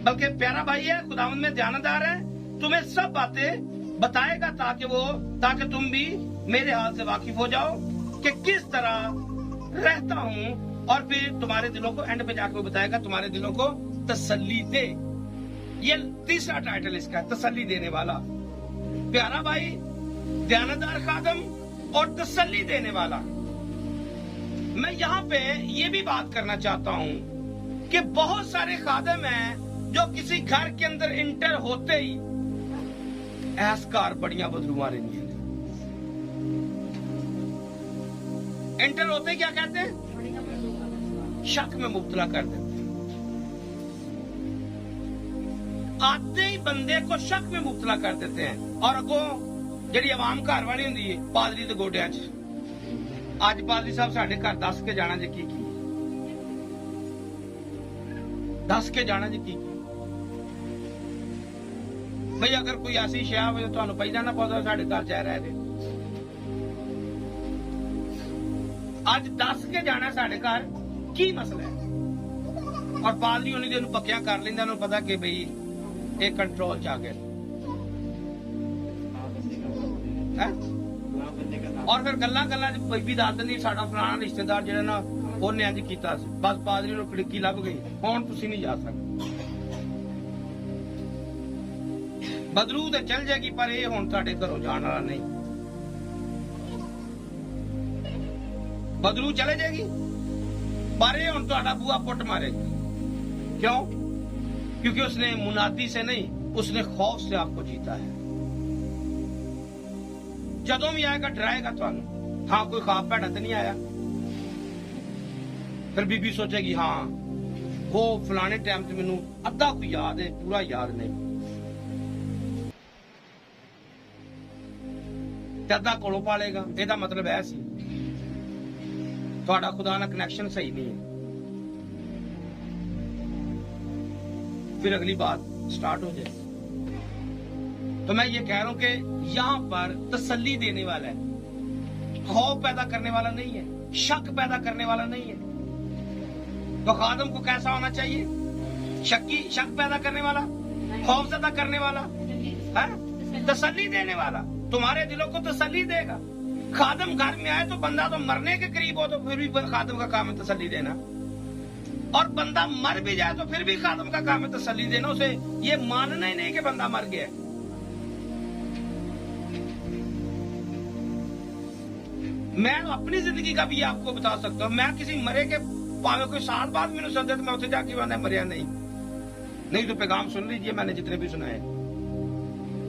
बल्कि प्यारा भाई है, खुदावंद में दयानतदार है, तुम्हें सब बातें बताएगा ताकि तुम भी मेरे हाल से वाकिफ हो जाओ कि किस तरह रहता हूं। और फिर तुम्हारे दिलों को एंड पे जाकर वो बताएगा, तुम्हारे दिलों को तसल्ली दे। ये तीसरा टाइटल इसका है, तसल्ली देने वाला। प्यारा भाई, दयानतदार खादम और तसल्ली देने वाला। मैं यहाँ पे ये भी बात करना चाहता हूं कि बहुत सारे खादम हैं जो किसी घर के अंदर इंटर होते ही ऐसकार बढ़िया बदलू मारे नहीं। इंटर होते ही क्या कहते हैं? शक में मुब्तला कर देते हैं। आते ही बंदे को शक में मुब्तला कर देते हैं। और अगो जी आवाम घर वाली होंदी है पादरी दे गोडियां च, अज पादरी साहब साडे घर दस के जाना जी की दस के जाना जी की भाई, अगर कोई ऐसी शय हो तो तुहानू पहला ना पता साडे घर च रह रहे। अज दस के जाना साडे घर की मसला है। और पादरी उन्हीं दिन पक्या कर लेंदा, उन्हें पता कि भाई एक कंट्रोल च आ गया। और फिर गल्लां बीबी दस दिंदी साडा फलाना रिश्तेदार जिहड़ा ना उन्हें इंज कीता सी, बस पादरी नूं खिड़की लभ गई, हुण तुसीं नहीं जा सकदे। बदलू तो चल जाएगी पर यह हुण तुहाडे घरों जाण वाला नहीं। बदलू चले जाएगी पर यह हुण तुहाडा बूहा पुट मारेगी। क्यों? क्योंकि उसने मुनादी से नहीं, उसने खौफ से आपको जीता है। जदों भी आएगा डराएगा तुहानू। हाँ, कोई ख्वाब भैड़ा तो नहीं आया। फिर बीबी सोचेगी हाँ वो फलाने टाइम से मैनू अद्धा कोई याद है, पूरा याद नहीं। अद्धा कोलों पालेगा, ਇਹਦਾ मतलब है सी ਤੁਹਾਡਾ खुदा ਨਾਲ कनेक्शन सही नहीं है। फिर अगली बात स्टार्ट हो जाए। तो मैं ये कह रहा हूं कि यहां पर तसल्ली देने वाला है, खौफ पैदा करने वाला नहीं है, शक पैदा करने वाला नहीं है। तो खादम को कैसा होना चाहिए? शक पैदा करने वाला, खौफ ज्यादा करने वाला है, तसल्ली देने वाला। तुम्हारे दिलों को तसल्ली देगा। खादम घर में आए तो बंदा तो मरने के करीब हो तो फिर भी खादम का काम है तसल्ली देना। और बंदा मर भी जाए तो फिर भी खादम का काम है तसल्ली देना। उसे ये मानना ही नहीं कि बंदा मर गया। मैं अपनी जिंदगी का भी आपको बता सकता हूं। मैं किसी मरे के पावे कोई साल बाद मैंने सदे तो मैं उसे जाके बंदा मरिया नहीं तो पैगाम सुन लीजिए मैंने जितने भी सुनाए।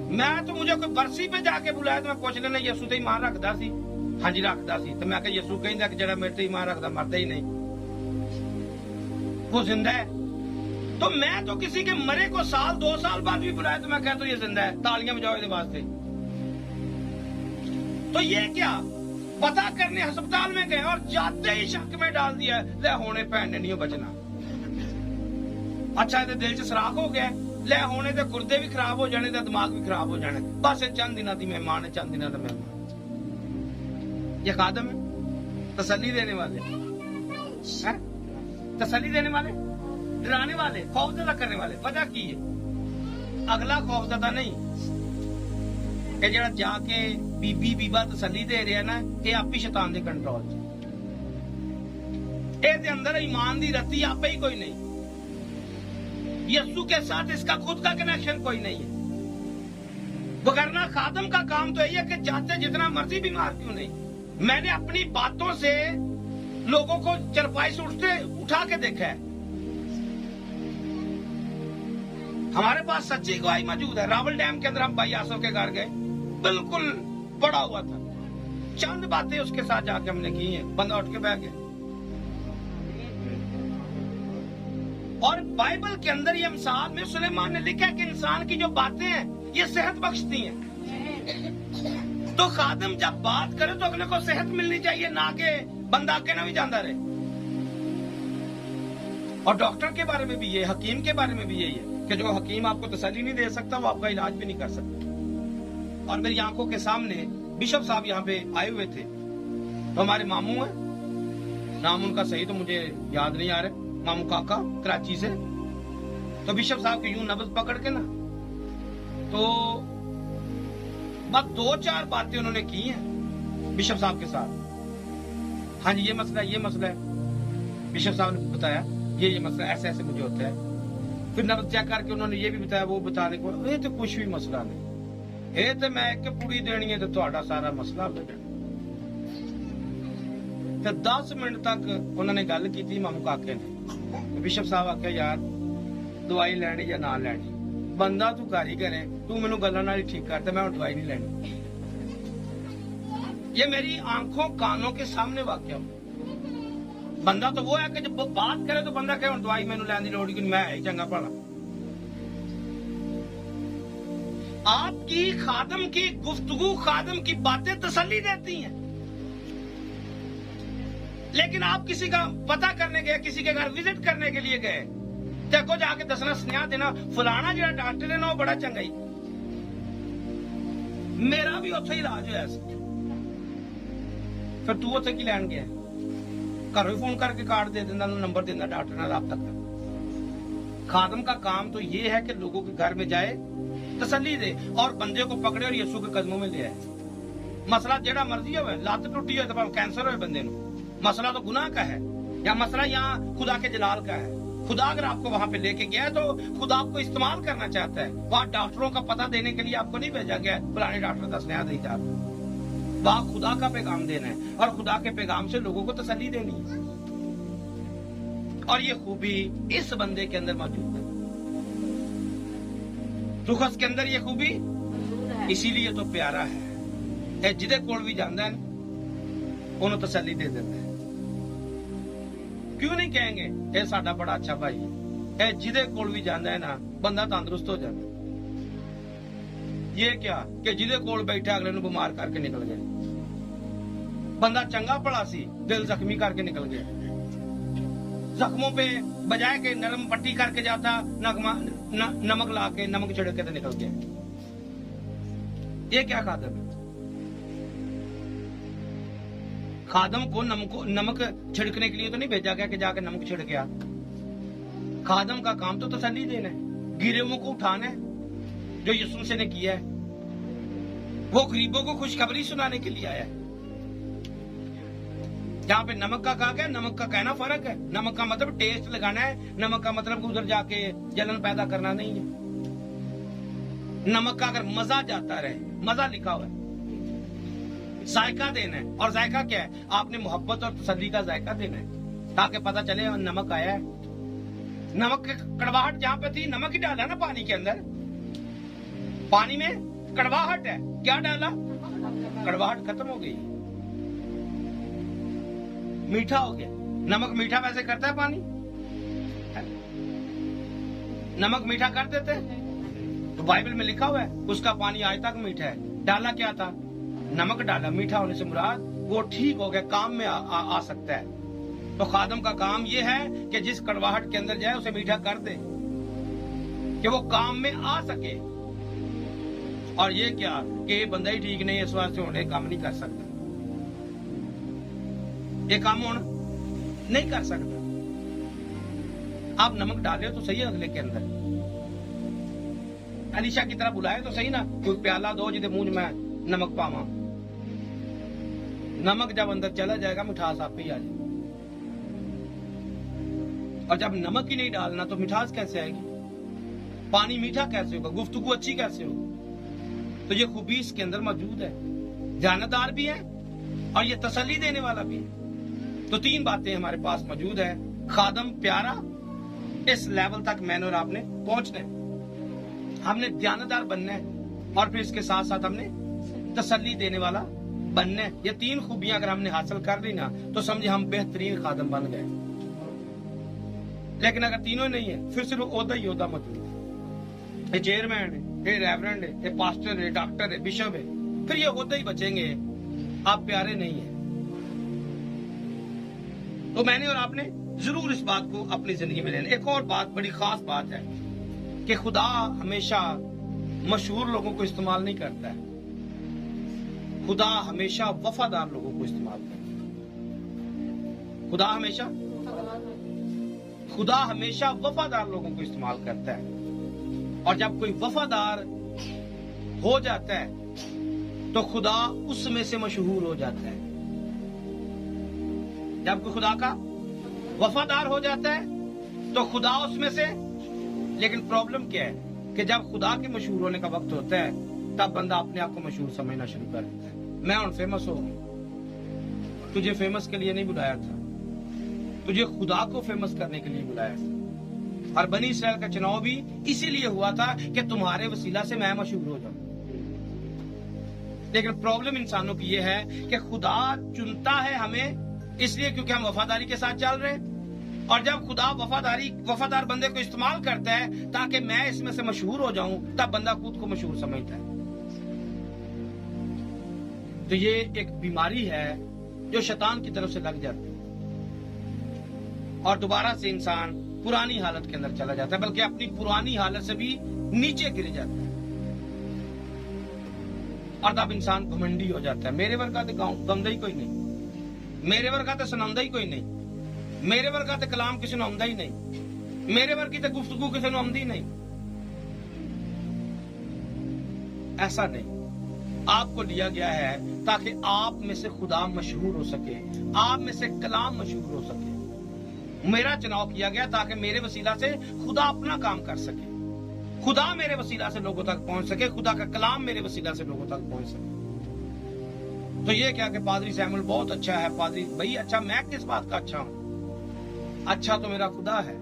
मैं तो मुझे कोई बरसी पे जाके बुलाया तो मैं पूछ लेना यसू तो ईमान रखता सी? हाँ जी रखता सी। तो मैं कहा यसू कहता कि जरा मेरे तो ईमान रखता मरता ही नहीं, वो जिंदा है। तो मैं तो किसी के मरे को साल 2 साल बाद भी बुलाया तो मैं कहता हूं ये जिंदा है, तालियां बजाओ इसके वास्ते। तो ये क्या पता करने अस्पताल में गए और जाते ही शक में डाल दिया ले होने भैन ने नहीं बचना। अच्छा ये दिल च सराख हो गया ले होने तो गुर्दे भी खराब हो जाने, दिमाग भी खराब हो जाने, बस ये चंद दिनों की मेहमान है, चंद दिनों का मेहमान। ये खादम है तसल्ली देने वाले है? तसल्ली देने वाले, डराने वाले, खौफजदा करने वाले। वजह की है? अगला खौफजदा नहीं कि जरा जाके बीबी बीबा तसल्ली दे रहा ना, ये आप ही शैतान के कंट्रोल ये अंदर ईमान की रत्ती आप ही कोई नहीं। यीशु के साथ इसका खुद का कनेक्शन कोई नहीं है। वगरना खादम का काम तो यही है कि जाते जितना मर्जी बीमार क्यों नहीं, मैंने अपनी बातों से लोगों को चरपाई से उठा के देखा है। हमारे पास सच्ची गवाही मौजूद है। रावल डैम के अंदर हम भाई आसो के घर गए, बिल्कुल पड़ा हुआ था, चंद बातें उसके साथ जाके हमने की हैं, बंदा उठ के बैठ गया। और बाइबल के अंदर ये मिसाल में सुलेमान ने लिखा है कि इंसान की जो बातें हैं ये सेहत बख्शती हैं। तो खादिम जब बात करे तो अगले को सेहत मिलनी चाहिए, ना कि बंदा आके ना भी जानता रहे। और डॉक्टर के बारे में भी ये, हकीम के बारे में भी यही है कि जो हकीम आपको तसल्ली नहीं दे सकता वो आपका इलाज भी नहीं कर सकता। और मेरी आंखों के सामने बिशप साहब यहाँ पे आए हुए थे, तो हमारे मामू हैं, नाम उनका सही तो मुझे याद नहीं आ रहा, मामू काका कराची से। तो बिशप साहब की यूं नब्ज पकड़ के ना, तो बस 2-4 बातें उन्होंने की हैं बिशप साहब के साथ। हाँ जी ये मसला है, बिशप साहब ने बताया ये मसला ऐसे ऐसे मुझे होता है। फिर नब्ज चेक करके उन्होंने ये भी बताया, वो बताने को ये तो कुछ भी मसला नहीं, ये तो मैं एक पूरी देनी है तो ਤੁਹਾਡਾ सारा मसला हो जाए। तो 10 मिनट तक उन्होंने गल की मामू काके ने। बिशप साहब आख्या यार दवाई लैनी या ना लैनी, बंदा तू कारीगर है, तू मैनू गल्लां नाल ठीक करता, मैं दवाई नहीं लैनी। ये मेरी आंखों कानों के सामने वाकया। बंदा तो वो है कि जब बात करे तो बंदा कहे दवाई मैनू लैन दी लोड़, मैं है चंगा भला। आपकी खादम की गुफ्तगू, खादम की बातें तसल्ली देती हैं, लेकिन आप किसी का पता करने गए, किसी के घर विजिट करने के लिए गए, देखो जाके दसना स्नेहा देना फलाना जो डॉक्टर है ना वो बड़ा चंगा ही, मेरा भी उत्थे इलाज होया सी। फिर तू उत्थे की लैन गया, घरों फोन करके कार्ड दे देना, नंबर देना, डॉक्टर नाल राबता कर। खादम का काम तो ये है कि लोगों के घर में जाए, तसल्ली दे और बंदे को पकड़े और यीशु के कदमों में ले आए। मसला जेड़ा मर्जी हो, लत टूटी हो तो कैंसर हो बंदे को, मसला तो गुनाह का है या मसला यहाँ खुदा के जलाल का है। खुदा अगर आपको वहां पे लेके गया है तो खुदा आपको इस्तेमाल करना चाहता है। वहां डॉक्टरों का पता देने के लिए आपको नहीं भेजा गया पुराने डॉक्टर का स्नेहा नहीं चाहता, वहां खुदा का पैगाम देना है और खुदा के पैगाम से लोगों को तसल्ली देनी है। और ये खूबी इस बंदे के अंदर मौजूद है, रुखस के अंदर ये खूबी, इसीलिए तो प्यारा है। जिदे कोल भी जाता है उन्होंने तसल्ली दे देता है। क्यों नहीं कहेंगे ये साडा बड़ा अच्छा भाई है, जिदे कोल भी जाता है ना बंदा तंदुरुस्त हो जाता है। ये क्या कि जिदे कोल बैठा अगले ਨੂੰ बीमार करके निकल गया, बंदा चंगा भला सी दिल जख्मी करके निकल गया। जख्मों पे बजाय के नरम पट्टी करके जाता, नमक ला के नमक छिड़क के तो निकल गया। ये क्या खादम है? खादम को नमक छिड़कने के लिए तो नहीं भेजा गया कि जाके नमक छिड़क गया। खादम का काम तो तसल्ली देना है, गिरेवों को उठाना है, जो यीशु मसीह ने किया है। वो गरीबों को खुशखबरी सुनाने के लिए आया है। जहां पे नमक का कहा गया, नमक का कहना फर्क है। नमक का मतलब टेस्ट लगाना है, नमक का मतलब उधर जाके जलन पैदा करना नहीं है। नमक का अगर मजा जाता रहे, मजा लिखा हुआ है, जायका देना है। और जायका क्या है? आपने मोहब्बत और तसल्ली का जायका देना है, ताकि पता चले नमक आया है। नमक की कड़वाहट जहां पे थी, नमक ही डाला ना पानी के अंदर, पानी में कड़वाहट है, क्या डाला? कड़वाहट खत्म हो गई, मीठा हो गया। नमक मीठा वैसे करता है पानी? नमक मीठा कर देते हैं? तो बाइबल में लिखा हुआ है उसका पानी आज तक मीठा है। डाला क्या था? नमक डाला। मीठा होने से मुराद वो ठीक हो गया, काम में आ सकता है। तो खादम का काम ये है कि जिस कड़वाहट के अंदर जाए उसे मीठा कर दे कि वो काम में आ सके। और ये क्या कि बंदा ही ठीक नहीं, इस वास्ते होने काम नहीं कर सकता, ये काम होना नहीं कर सकता। आप नमक डाले तो सही अगले के अंदर, अलीशा की तरह बुलाए तो सही ना, कोई प्याला दो जिसे मुंह में नमक पावा। नमक जब अंदर चला जाएगा मिठास आप ही आ जाएगी। और जब नमक ही नहीं डालना तो मिठास कैसे आएगी? पानी मीठा कैसे होगा? गुफ्तगू अच्छी कैसे होगी? तो ये खूबी इसके अंदर मौजूद है, जानदार भी है और ये तसल्ली देने वाला भी है। तो 3 बातें हमारे पास मौजूद है। खादम प्यारा, इस लेवल तक मैंने और आपने पहुंचना है, हमने ध्यानदार बनना है और फिर इसके साथ साथ हमने तसल्ली देने वाला बनना है। ये 3 खूबियां अगर हमने हासिल कर ली ना तो समझे हम बेहतरीन खादम बन गए। लेकिन अगर तीनों नहीं है फिर सिर्फ ओहदा ही ओहदा मौजूद है, ये चेयरमैन है, ये रेवरेंड है, ये पास्टर है, डॉक्टर है, बिशप है, फिर ये ओहदा ही बचेंगे, आप प्यारे नहीं है। तो मैंने और आपने जरूर इस बात को अपनी जिंदगी में लेना। एक और बात, बड़ी खास बात है कि खुदा हमेशा मशहूर लोगों को इस्तेमाल नहीं करता है, खुदा हमेशा वफादार लोगों को इस्तेमाल करता है। खुदा हमेशा वफादार लोगों को इस्तेमाल करता है। और जब कोई वफादार हो जाता है तो खुदा उसमें से मशहूर हो जाता है। जब कोई खुदा का वफादार हो जाता है तो खुदा उसमें से, लेकिन प्रॉब्लम क्या है कि जब खुदा के मशहूर होने का वक्त होता है तब बंदा अपने आप को मशहूर समझना शुरू कर देता है। मैं और फेमस हो, तुझे फेमस के लिए नहीं बुलाया था, तुझे खुदा को फेमस करने के लिए बुलाया था। और बनी इसराइल का चुनाव भी इसीलिए हुआ था कि तुम्हारे वसीला से मैं मशहूर हो जाऊं। लेकिन प्रॉब्लम इंसानों की यह है कि खुदा चुनता है हमें इसलिए क्योंकि हम वफादारी के साथ चल रहे हैं। और जब खुदा वफादार बंदे को इस्तेमाल करता है ताकि मैं इसमें से मशहूर हो जाऊं, तब बंदा खुद को मशहूर समझता है। तो ये एक बीमारी है जो शैतान की तरफ से लग जाती है और दोबारा से इंसान पुरानी हालत के अंदर चला जाता है, बल्कि अपनी पुरानी हालत से भी नीचे गिर जाता है। और तब इंसान घमंडी हो जाता है, मेरे वर्गा तो गमदा ही कोई नहीं, मेरे वर्गा तो सुनांदा ही कोई नहीं, मेरे वर्गा तो कलाम किसी ने आंदा ही नहीं, मेरे वर्गी तो गुफ्तगू किसी ने आंदी नहीं। ऐसा नहीं, आपको लिया गया है ताकि आप में से खुदा मशहूर हो सके, आप में से कलाम मशहूर हो सके। मेरा चुनाव किया गया ताकि मेरे वसीला से खुदा अपना काम कर सके, खुदा मेरे वसीला से लोगों तक पहुंच सके, खुदा का कलाम मेरे वसीला से लोगों तक पहुंच सके। तो ये क्या कि पादरी सैमुअल बहुत अच्छा है, पादरी भाई अच्छा, मैं किस बात का अच्छा हूं? अच्छा तो मेरा खुदा है,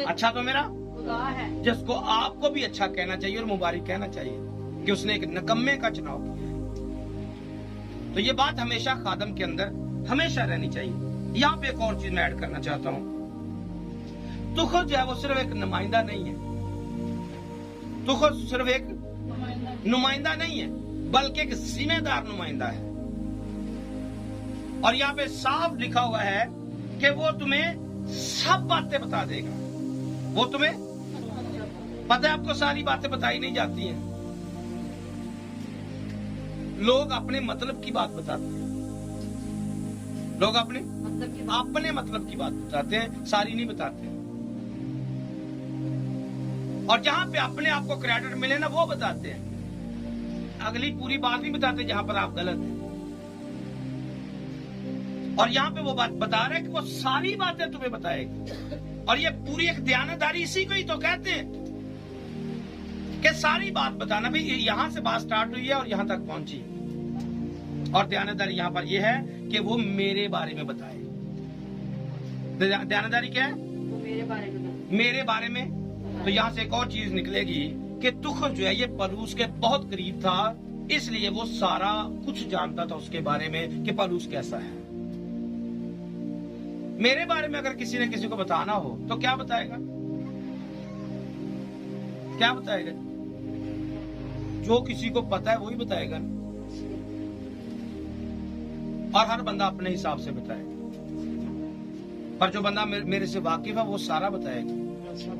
अच्छा तो मेरा खुदा है, जिसको आपको भी अच्छा कहना चाहिए और मुबारक कहना चाहिए कि उसने एक नकम्मे का चुनाव किया है। तो ये बात हमेशा खादम के अंदर हमेशा रहनी चाहिए। यहाँ पे एक और चीज मैं ऐड करना चाहता हूं, तुखल जो है वो सिर्फ एक नुमाइंदा नहीं है, तुखल सिर्फ एक नुमाइंदा नहीं है बल्कि एक जिम्मेदार नुमाइंदा है। और यहाँ पे साफ लिखा हुआ है कि वो तुम्हें सब बातें बता देगा। वो तुम्हें पता है, आपको सारी बातें बताई नहीं जाती हैं, लोग अपने मतलब की बात बताते हैं, लोग अपने मतलब की बात बताते हैं, सारी नहीं बताते हैं। और जहां पे अपने आप को क्रेडिट मिले ना वो बताते हैं, अगली पूरी बात नहीं बताते जहां पर आप गलत हैं। और यहाँ पे वो बात बता रहे हैं कि वो सारी बातें तुम्हें बताएगी। और ये पूरी एक दयानतदारी इसी को ही तो कहते हैं कि सारी बात बताना। भाई यहां से बात स्टार्ट हुई है और यहां तक पहुंची, और दयानतदारी यहां पर यह है कि वो मेरे बारे में बताए। दयानतदारी क्या है? वो मेरे बारे में। तो यहां से एक और चीज निकलेगी कि तुखल जो है ये पौलुस के बहुत करीब था, इसलिए वो सारा कुछ जानता था उसके बारे में कि पौलुस कैसा है। मेरे बारे में अगर किसी ने किसी को बताना हो तो क्या बताएगा? क्या बताएगा? जो किसी को पता है वही बताएगा, और हर बंदा अपने हिसाब से बताएगा। पर जो बंदा मेरे से वाकिफ है वो सारा बताएगा,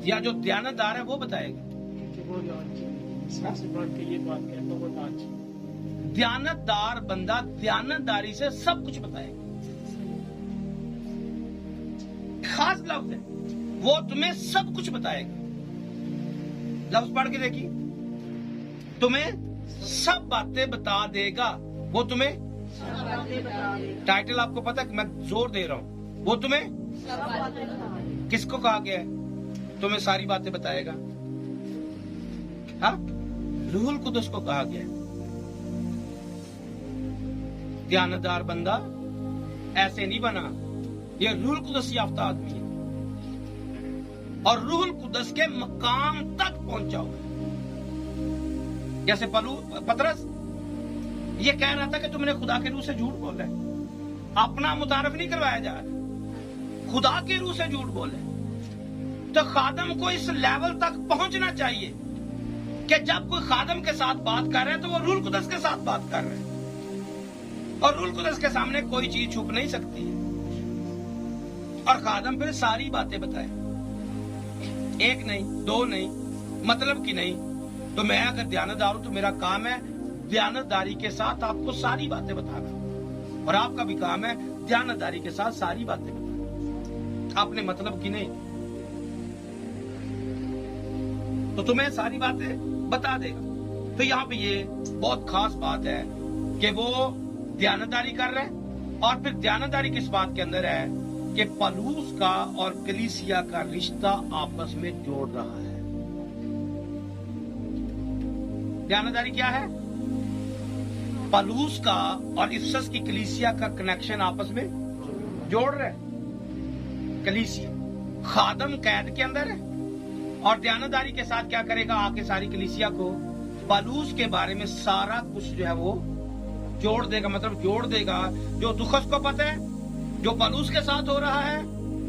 या जो दयानतदार है वो बताएगा। दयानतदार बंदा दयानतदारी से सब कुछ बताएगा। खास लफ्ज है, वो तुम्हें सब कुछ बताएगा। लफ्ज पढ़ के देखिए, तुम्हें सब बातें बता देगा। वो तुम्हें टाइटल आपको पता है कि मैं जोर दे रहा हूं, वो तुम्हें किसको कहा गया है? तुम्हें सारी बातें बताएगा। हाँ, रूहुल कुदस को कहा गया है। दयानतदार बंदा ऐसे नहीं बना, ये रूहुल कुदस याफ्ता आदमी है और रूहुल कुदस के मकाम तक पहुंचा हुआ है। जैसे पतरस ये कह रहा था कि तुमने खुदा के रूह से झूठ बोला है, अपना मुतारफ नहीं करवाया जा रहा, खुदा के रूह से झूठ बोले। तो खादम को इस लेवल तक पहुंचना चाहिए कि जब कोई खादम के साथ बात कर रहा है तो वो रूहुल कुदस के साथ बात कर रहे हैं और रूहुल कुदस के सामने कोई चीज छुप नहीं सकती है। और खादम फिर सारी बातें बताए, एक नहीं, दो नहीं, मतलब की नहीं। तो मैं अगर दयानतदार हूं तो मेरा काम है दयानतदारी के साथ आपको सारी बातें बताना, और आपका भी काम है दयानतदारी के साथ सारी बातें बताना, अपने मतलब की नहीं। तो तुम्हें सारी बातें बता देगा। तो यहाँ पे ये बहुत खास बात है कि वो दयानतदारी कर रहे हैं, और फिर दयानतदारी किस बात के अंदर है कि पलूस का और कलीसिया का रिश्ता आपस में जोड़ रहा है। दयानतदारी क्या है? पलूस का और इफसस की कलीसिया का कनेक्शन आपस में जोड़ रहे हैं। कलीसिया खादम कैद के अंदर है और दयानतदारी के साथ क्या करेगा, आके सारी कलीसिया को पलूस के बारे में सारा कुछ जो है वो जोड़ देगा। मतलब जोड़ देगा, जो दुखस को पता है जो पलूस के साथ हो रहा है,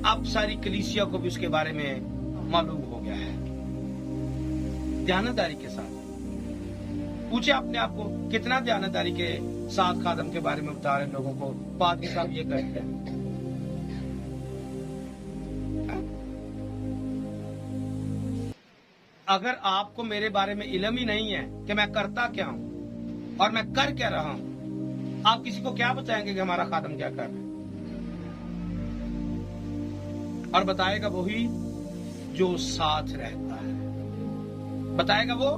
अब सारी कलीसिया को भी उसके बारे में मालूम हो गया है। दयानतदारी के साथ पूछे अपने आप को, कितना दयानतदारी के साथ खादम के बारे में बता रहे लोगों को। पादरी साहब ये कहते हैं, अगर आपको मेरे बारे में इल्म ही नहीं है कि मैं करता क्या हूं और मैं कर क्या रहा हूं, आप किसी को क्या बताएंगे कि हमारा खादम क्या कर रहा है? और बताएगा वही जो साथ रहता है, बताएगा वो।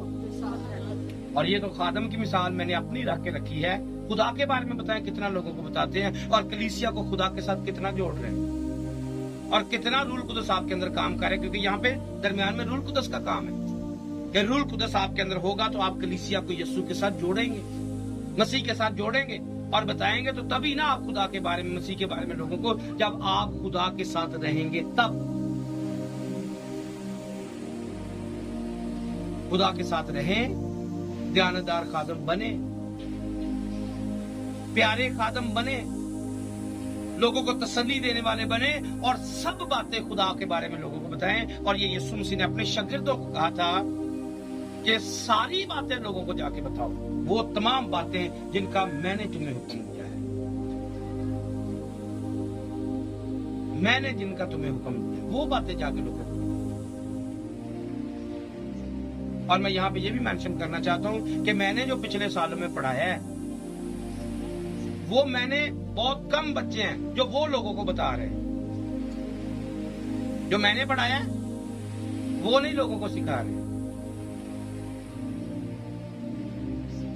और ये तो खादम की मिसाल मैंने अपनी रख के रखी है। खुदा के बारे में बताएं कितना लोगों को बताते हैं, और कलीसिया को खुदा के साथ कितना जोड़ रहे हैं, और कितना रूहुल कुदस आपके अंदर काम करे। क्योंकि यहाँ पे दरमियान में रूहुल कुदस का काम है कि रूहुल कुदस आपके अंदर होगा तो आप कलीसिया को यीशु के साथ जोड़ेंगे, मसीह के साथ जोड़ेंगे और बताएंगे। तो तभी ना आप खुदा के बारे में, मसीह के बारे में लोगों को, जब आप खुदा के साथ रहेंगे तब। खुदा के साथ रहें, दयानतदार खादम बने, प्यारे खादम बने, लोगों को तसल्ली देने वाले बने, और सब बातें खुदा के बारे में लोगों को बताएं। और ये यीशु मसीह ने अपने शागिर्दों को कहा था कि सारी बातें लोगों को जाके बताओ, वो तमाम बातें जिनका मैंने तुम्हें हुक्म दिया है, मैंने जिनका तुम्हें हुक्म दिया, वो बातें जाके लोगों को। और मैं यहाँ पे ये भी मेंशन करना चाहता हूँ कि मैंने जो पिछले सालों में पढ़ाया है, वो मैंने बहुत कम बच्चे हैं जो वो लोगों को बता रहे हैं। जो मैंने पढ़ाया है वो नहीं लोगों को सिखा रहे,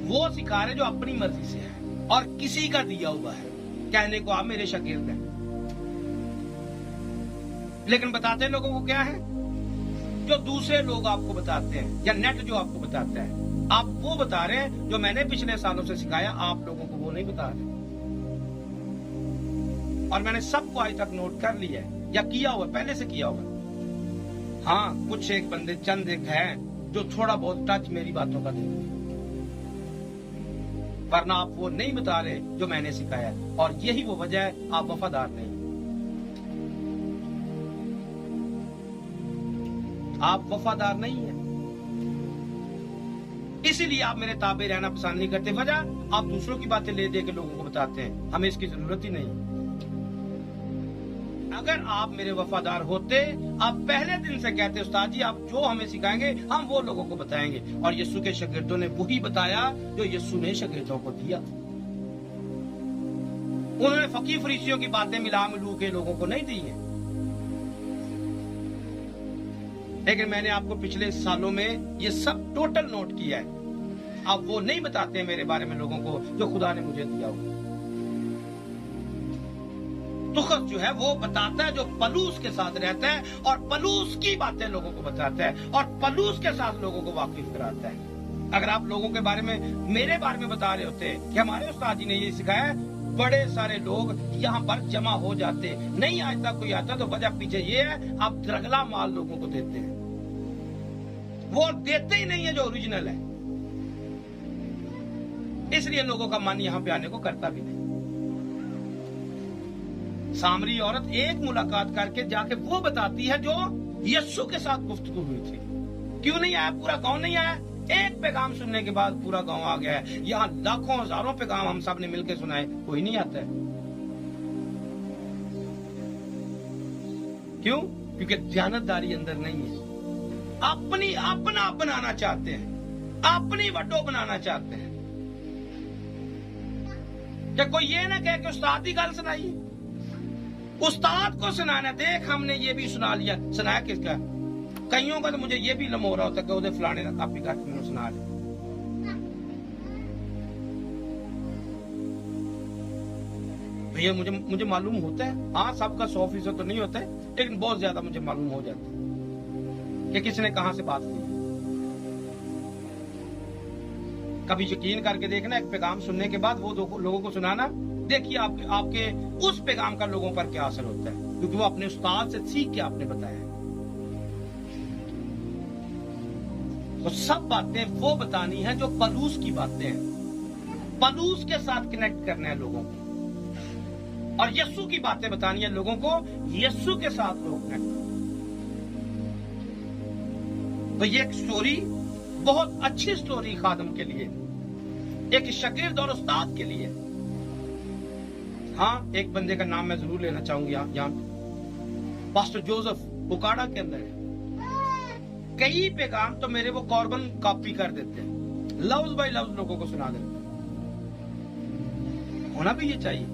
वो सिखा रहे जो अपनी मर्जी से है और किसी का दिया हुआ है, कहने को आप मेरे शागिर्द हैं। लेकिन बताते लोगों को क्या है, जो दूसरे लोग आपको बताते हैं या नेट जो आपको बताता है, आप वो बता रहे हैं। जो मैंने पिछले सालों से सिखाया आप लोगों को वो नहीं बता रहे। और मैंने सबको आज तक नोट कर लिया है या किया हुआ, पहले से किया हुआ। हाँ, कुछ एक बंदे चंद एक हैं जो थोड़ा बहुत टच मेरी बातों का देते, वरना आप वो नहीं बता रहे जो मैंने सिखाया। और यही वो वजह है आप वफादार नहीं, आप वफादार नहीं है, इसीलिए आप मेरे ताबे रहना पसंद नहीं करते। वजह आप दूसरों की बातें ले दे के लोगों को बताते हैं, हमें इसकी जरूरत ही नहीं। अगर आप मेरे वफादार होते, आप पहले दिन से कहते उस्ताद जी आप जो हमें सिखाएंगे हम वो लोगों को बताएंगे। और यीशु के शागिर्दों ने वही बताया जो यीशु ने शागिर्दों को दिया। उन्होंने फकीर फरीसियों की बातें मिला मिलू के लोगों को नहीं दी है। लेकिन मैंने आपको पिछले सालों में ये सब टोटल नोट किया है। आप वो नहीं बताते मेरे बारे में लोगों को जो खुदा ने मुझे दिया हो। तुखस जो है वो बताता है जो पलूस के साथ रहता है और पलूस की बातें लोगों को बताता है और पलूस के साथ लोगों को वाकिफ कराता है। अगर आप लोगों के बारे में, मेरे बारे में बता रहे होते कि हमारे उस्ताद जी ने ये सिखाया है, बड़े सारे लोग यहाँ पर जमा हो जाते। नहीं आज तक कोई आता तो वजह पीछे ये है, आप द्रगला माल लोगों को देते हैं, वो देते ही नहीं है जो ओरिजिनल है, इसलिए लोगों का मन यहाँ पे आने को करता भी नहीं। सामरी औरत एक मुलाकात करके जाके वो बताती है जो यस्सु के साथ गुफ्तगू हुई थी। क्यों नहीं आया? पूरा गांव नहीं आया। एक पैगाम सुनने के बाद पूरा गांव आ गया है। यहाँ लाखों हजारों पैगाम हम सब ने मिलकर सुनाए, कोई नहीं आता है। क्यों? क्योंकि ध्यानतदारी अंदर नहीं है। अपना बनाना चाहते हैं, अपनी वड्डो बनाना चाहते हैं। क्या कोई ये ना कहे कि उस्ताद की गल सुनाइए? उस्ताद को सुनाना, देख हमने ये भी सुना लिया। सुनाया किसका? कईयों का तो मुझे ये भी लम हो रहा होता कि उधर फलाने ने कापी करके मैंने सुना लिया। भैया मुझे मालूम होता है, हाँ सबका 100% तो नहीं होता है, लेकिन बहुत ज्यादा मुझे मालूम हो जाता है कि किसने कहां से बात की। कभी यकीन करके देखना, एक पैगाम सुनने के बाद वो लोगों को सुनाना, देखिए आपके उस पैगाम का लोगों पर क्या असर होता है, क्योंकि वो अपने उस्ताद से सीख के आपने बताया है। तो सब बातें वो बतानी है जो पलूस की बातें हैं, पलूस के साथ कनेक्ट करना है लोगों को, और यस्सु की बातें बतानी है लोगों को, यस्सु के साथ लोग कनेक्ट। तो ये एक स्टोरी, बहुत अच्छी स्टोरी खादम के लिए, एक शागिर्द और उस्ताद के लिए। हाँ, एक बंदे का नाम मैं जरूर लेना चाहूंगी यहाँ, पास्टर जोसेफ उकाड़ा के अंदर है। कई पैगाम तो मेरे वो कॉर्बन कॉपी कर देते हैं, लफ्ज बाय लफ्ज लोगों को सुना देते हैं। होना भी ये चाहिए,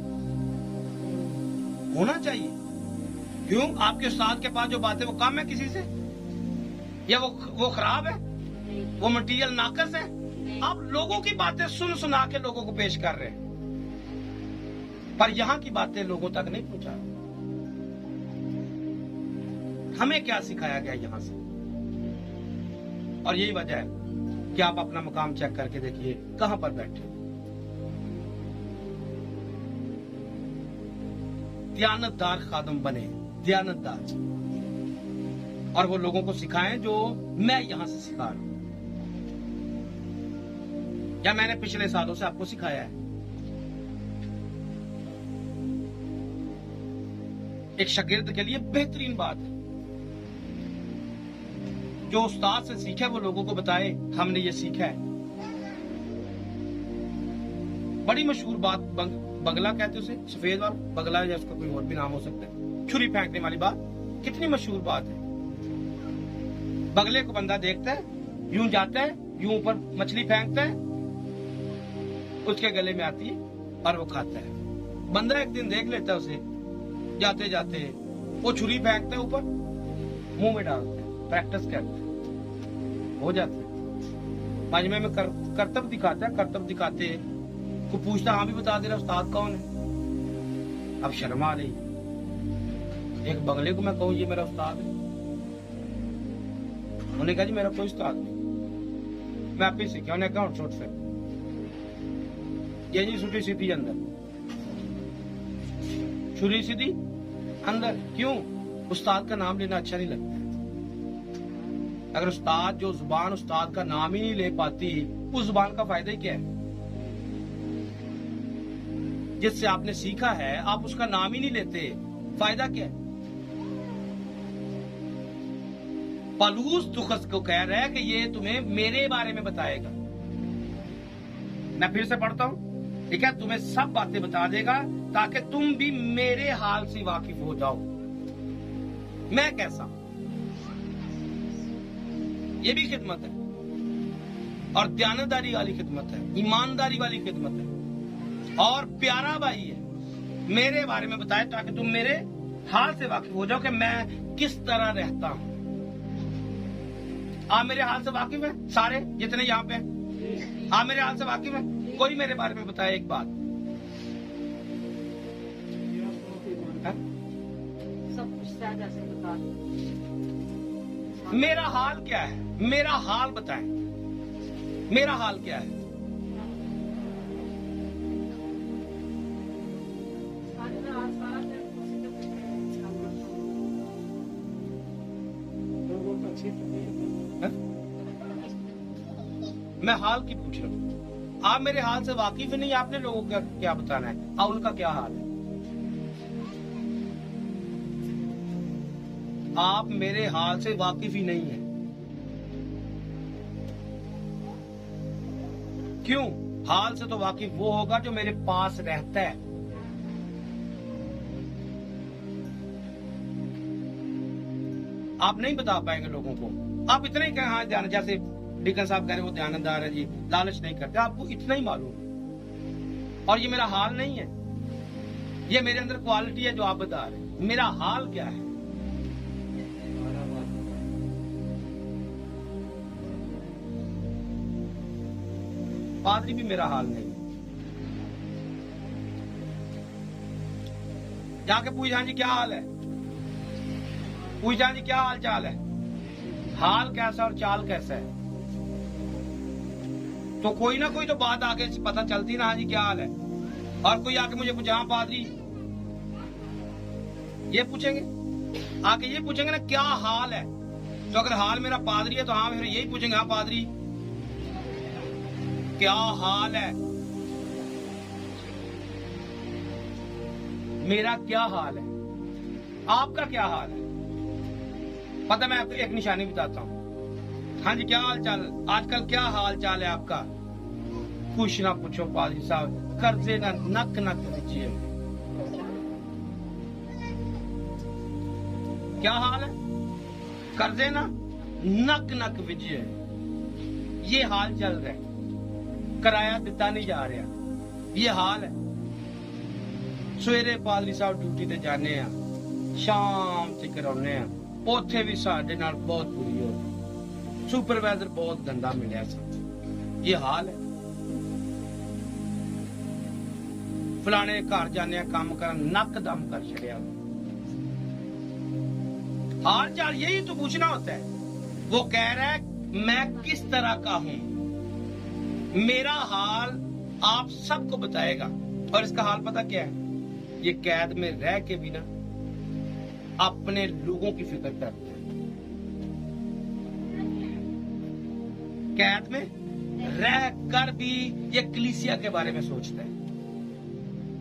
होना चाहिए। क्यों? आपके उस्ताद के पास जो बातें वो कम है किसी से, या वो खराब है, वो मटेरियल नाकस है? आप लोगों की बातें सुना के लोगों को पेश कर रहे हैं, पर यहां की बातें लोगों तक नहीं पहुंचा। हमें क्या सिखाया गया यहां से? और यही वजह है कि आप अपना मकाम चेक करके देखिए कहां पर बैठे। दयानतदार खादम बने, दयानतदार, और वो लोगों को सिखाएं जो मैं यहां से सिखा रहा हूं, या मैंने पिछले सालों से आपको सिखाया है। एक शागिर्द के लिए बेहतरीन बात है जो उस्ताद से सीखे वो लोगों को बताए, हमने ये सीखा है। बड़ी मशहूर बात, बगला कहते उसे, सफेद वाला बगला, या उसका कोई और भी नाम हो सकता है, छुरी फेंकने वाली बात, कितनी मशहूर बात है। बगले को बंदा देखता है, यूं जाता है, यूं ऊपर मछली फेंकता है, उसके गले में आती है और वो खाता है। बंदा एक दिन देख लेता है उसे, जाते जाते वो छुरी फेंकता है ऊपर, मुंह में डालता है, प्रैक्टिस करता है, हो जाता है। मजमे में करतब दिखाता है, करतब दिखाते को पूछता, हाँ भी बता दे रहा उस्ताद कौन है। अब शर्म आ रही, एक बगले को मैं कहूँ ये मेरा उस्ताद है, उन्होंने कहा जी मेरा कोई उस्ताद नहीं, मैं आप ही सीखा। उन्हें कहा छोट से ये जी छुरी सीधी अंदर, छुरी सीधी अंदर। क्यों? उस्ताद का नाम लेना अच्छा नहीं लगता है। अगर उस्ताद, जो जुबान उस्ताद का नाम ही नहीं ले पाती, उस जुबान का फायदा ही क्या है? जिससे आपने सीखा है आप उसका नाम ही नहीं लेते, फायदा क्या है? पलूस दुखस को कह रहा है कि ये तुम्हें मेरे बारे में बताएगा। मैं फिर से पढ़ता हूं, ठीक है? तुम्हें सब बातें बता देगा ताकि तुम भी मेरे हाल से वाकिफ हो जाओ, मैं कैसा। ये भी खिदमत है, और दयानतदारी वाली खिदमत है, ईमानदारी वाली खिदमत है, और प्यारा भाई है, मेरे बारे में बताए ताकि तुम मेरे हाल से वाकिफ हो जाओ कि मैं किस तरह रहता हूं। आप मेरे हाल से वाकिफ है? सारे जितने यहाँ पे हैं, आप मेरे हाल से वाकिफ है? कोई मेरे बारे में बताए एक बात। मेरा हाल क्या है? मेरा हाल बताएं, मेरा हाल क्या है? मैं हाल की पूछ रहा हूँ, आप मेरे हाल से वाकिफ ही नहीं, आपने लोगों का क्या बताना है, और उनका क्या हाल है? आप मेरे हाल से वाकिफ ही नहीं है। क्यों? हाल से तो वाकिफ वो होगा जो मेरे पास रहता है। आप नहीं बता पाएंगे लोगों को। आप इतना ही कहें हाँ जान, जैसे डिकन साहब कह रहे वो ध्यानदार है जी, लालच नहीं करते, आपको इतना ही मालूम है। और ये मेरा हाल नहीं है, ये मेरे अंदर क्वालिटी है जो आप बता रहे हैं। मेरा हाल क्या है? पादरी भी मेरा हाल नहीं। जाके पूछ जान जी क्या हाल है, पूछ जान जी क्या हाल चाल है, हाल कैसा और चाल कैसा है, तो कोई ना कोई तो बात आगे से पता चलती ना, हाँ जी क्या हाल है। और कोई आके मुझे पूछे हाँ पादरी, ये पूछेंगे आके, ये पूछेंगे ना क्या हाल है, तो अगर हाल मेरा पादरी है तो हाँ फिर यही पूछेंगे हाँ पादरी क्या हाल है, मेरा क्या हाल है, आपका क्या हाल है। पता मैं आपको एक निशानी बताता हूं, हाँ जी क्या हाल चाल, आजकल क्या हाल चाल है आपका। कुछ ना पूछो पादरी साहब, कर्जे ना नक नक दीजिए। क्या हाल है? कर्जे ना नक नक विजिए। ये हाल चल रहा है, किराया दिता नहीं जा रहा, ये हाल है। सवेरे पादरी साहब ड्यूटी ते जाने आ, शाम तक आने आ, ਉੱਥੇ भी साडे नाल बहुत बुरी हो, सुपरवाइजर बहुत गंदा मिलिया सा। ये हाल है। फलाने घर जाने काम कर नक दम कर छड़िया। हाल चाल यही तो पूछना होता है। वो कह रहा है मैं किस तरह का हूं, मेरा हाल आप सबको बताएगा। और इसका हाल पता क्या है? ये कैद में रह के भी ना अपने लोगों की फिक्र करते हैं। कैद में रह कर भी ये कलीसिया के बारे में सोचता है।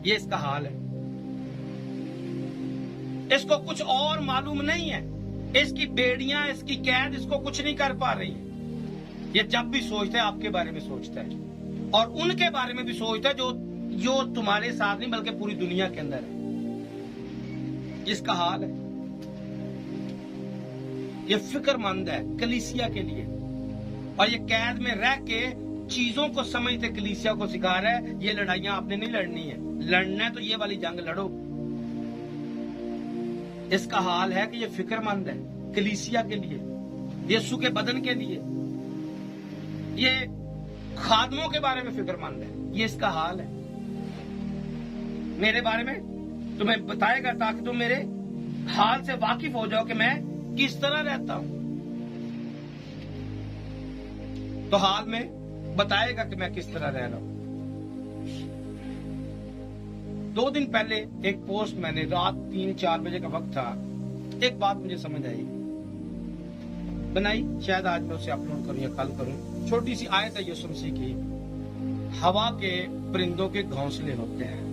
ये इसका हाल है। इसको कुछ और मालूम नहीं है। इसकी बेड़ियां, इसकी कैद इसको कुछ नहीं कर पा रही है। ये जब भी सोचता है आपके बारे में सोचता है, और उनके बारे में भी सोचता है जो तुम्हारे साथ नहीं बल्कि पूरी दुनिया के अंदर है। इसका हाल है। ये फिक्रमंद है कलीसिया के लिए, और ये कैद में रह के चीजों को समझते कलीसिया को सिखा रहा है। ये लड़ाइयां आपने नहीं लड़नी है, लड़ना है तो ये वाली जंग लड़ो। इसका हाल है कि ये फिक्रमंद है कलीसिया के लिए, यीशु के बदन के लिए, ये खादमों के बारे में फिक्रमंद है। ये इसका हाल है। मेरे बारे में तुम्हें बताएगा ताकि तुम मेरे हाल से वाकिफ हो जाओ कि मैं किस तरह रहता हूं। तो हाल में बताएगा कि मैं किस तरह रह रहा हूं। 2 दिन पहले एक पोस्ट मैंने, रात 3-4 बजे का वक्त था, एक बात मुझे समझ आई, बनाई, शायद आज मैं उसे अपलोड करूं या कल करूं। छोटी सी आयत है यीशु मसीह की, हवा के परिंदों के घोंसले होते हैं।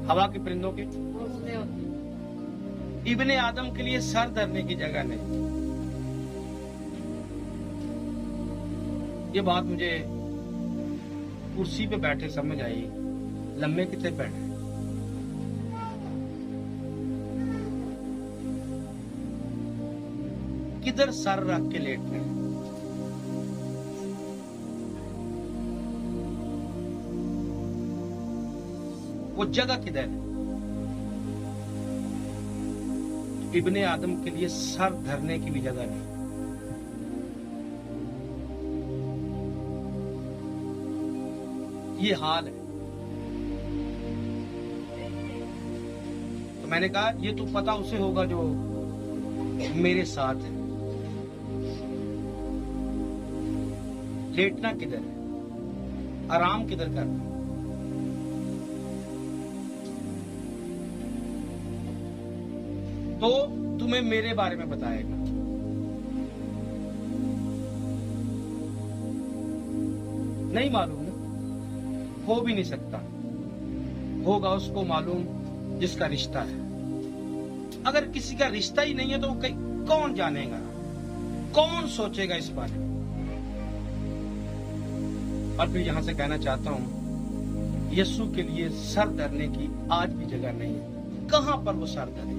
हवा के परिंदों के घोंसले होते हैं। इब्ने आदम के लिए सर धरने की जगह नहीं। ये बात मुझे कुर्सी पे बैठे समझ आई, लम्बे कितने बैठे। किधर सर रख के लेटना है? वो जगह किधर है? इब्ने आदम के लिए सर धरने की भी जगह नहीं। ये हाल है। तो मैंने कहा ये तो पता उसे होगा जो मेरे साथ है। लेटना किधर है, आराम किधर करना। तो तुम्हें मेरे बारे में बताएगा। नहीं मालूम ना, हो भी नहीं सकता। होगा उसको मालूम जिसका रिश्ता है। अगर किसी का रिश्ता ही नहीं है तो कौन जानेगा, कौन सोचेगा इस बारे में। और फिर यहां से कहना चाहता हूं, यीशु के लिए सर धरने की आज भी जगह नहीं है। कहां पर वो सर धरे,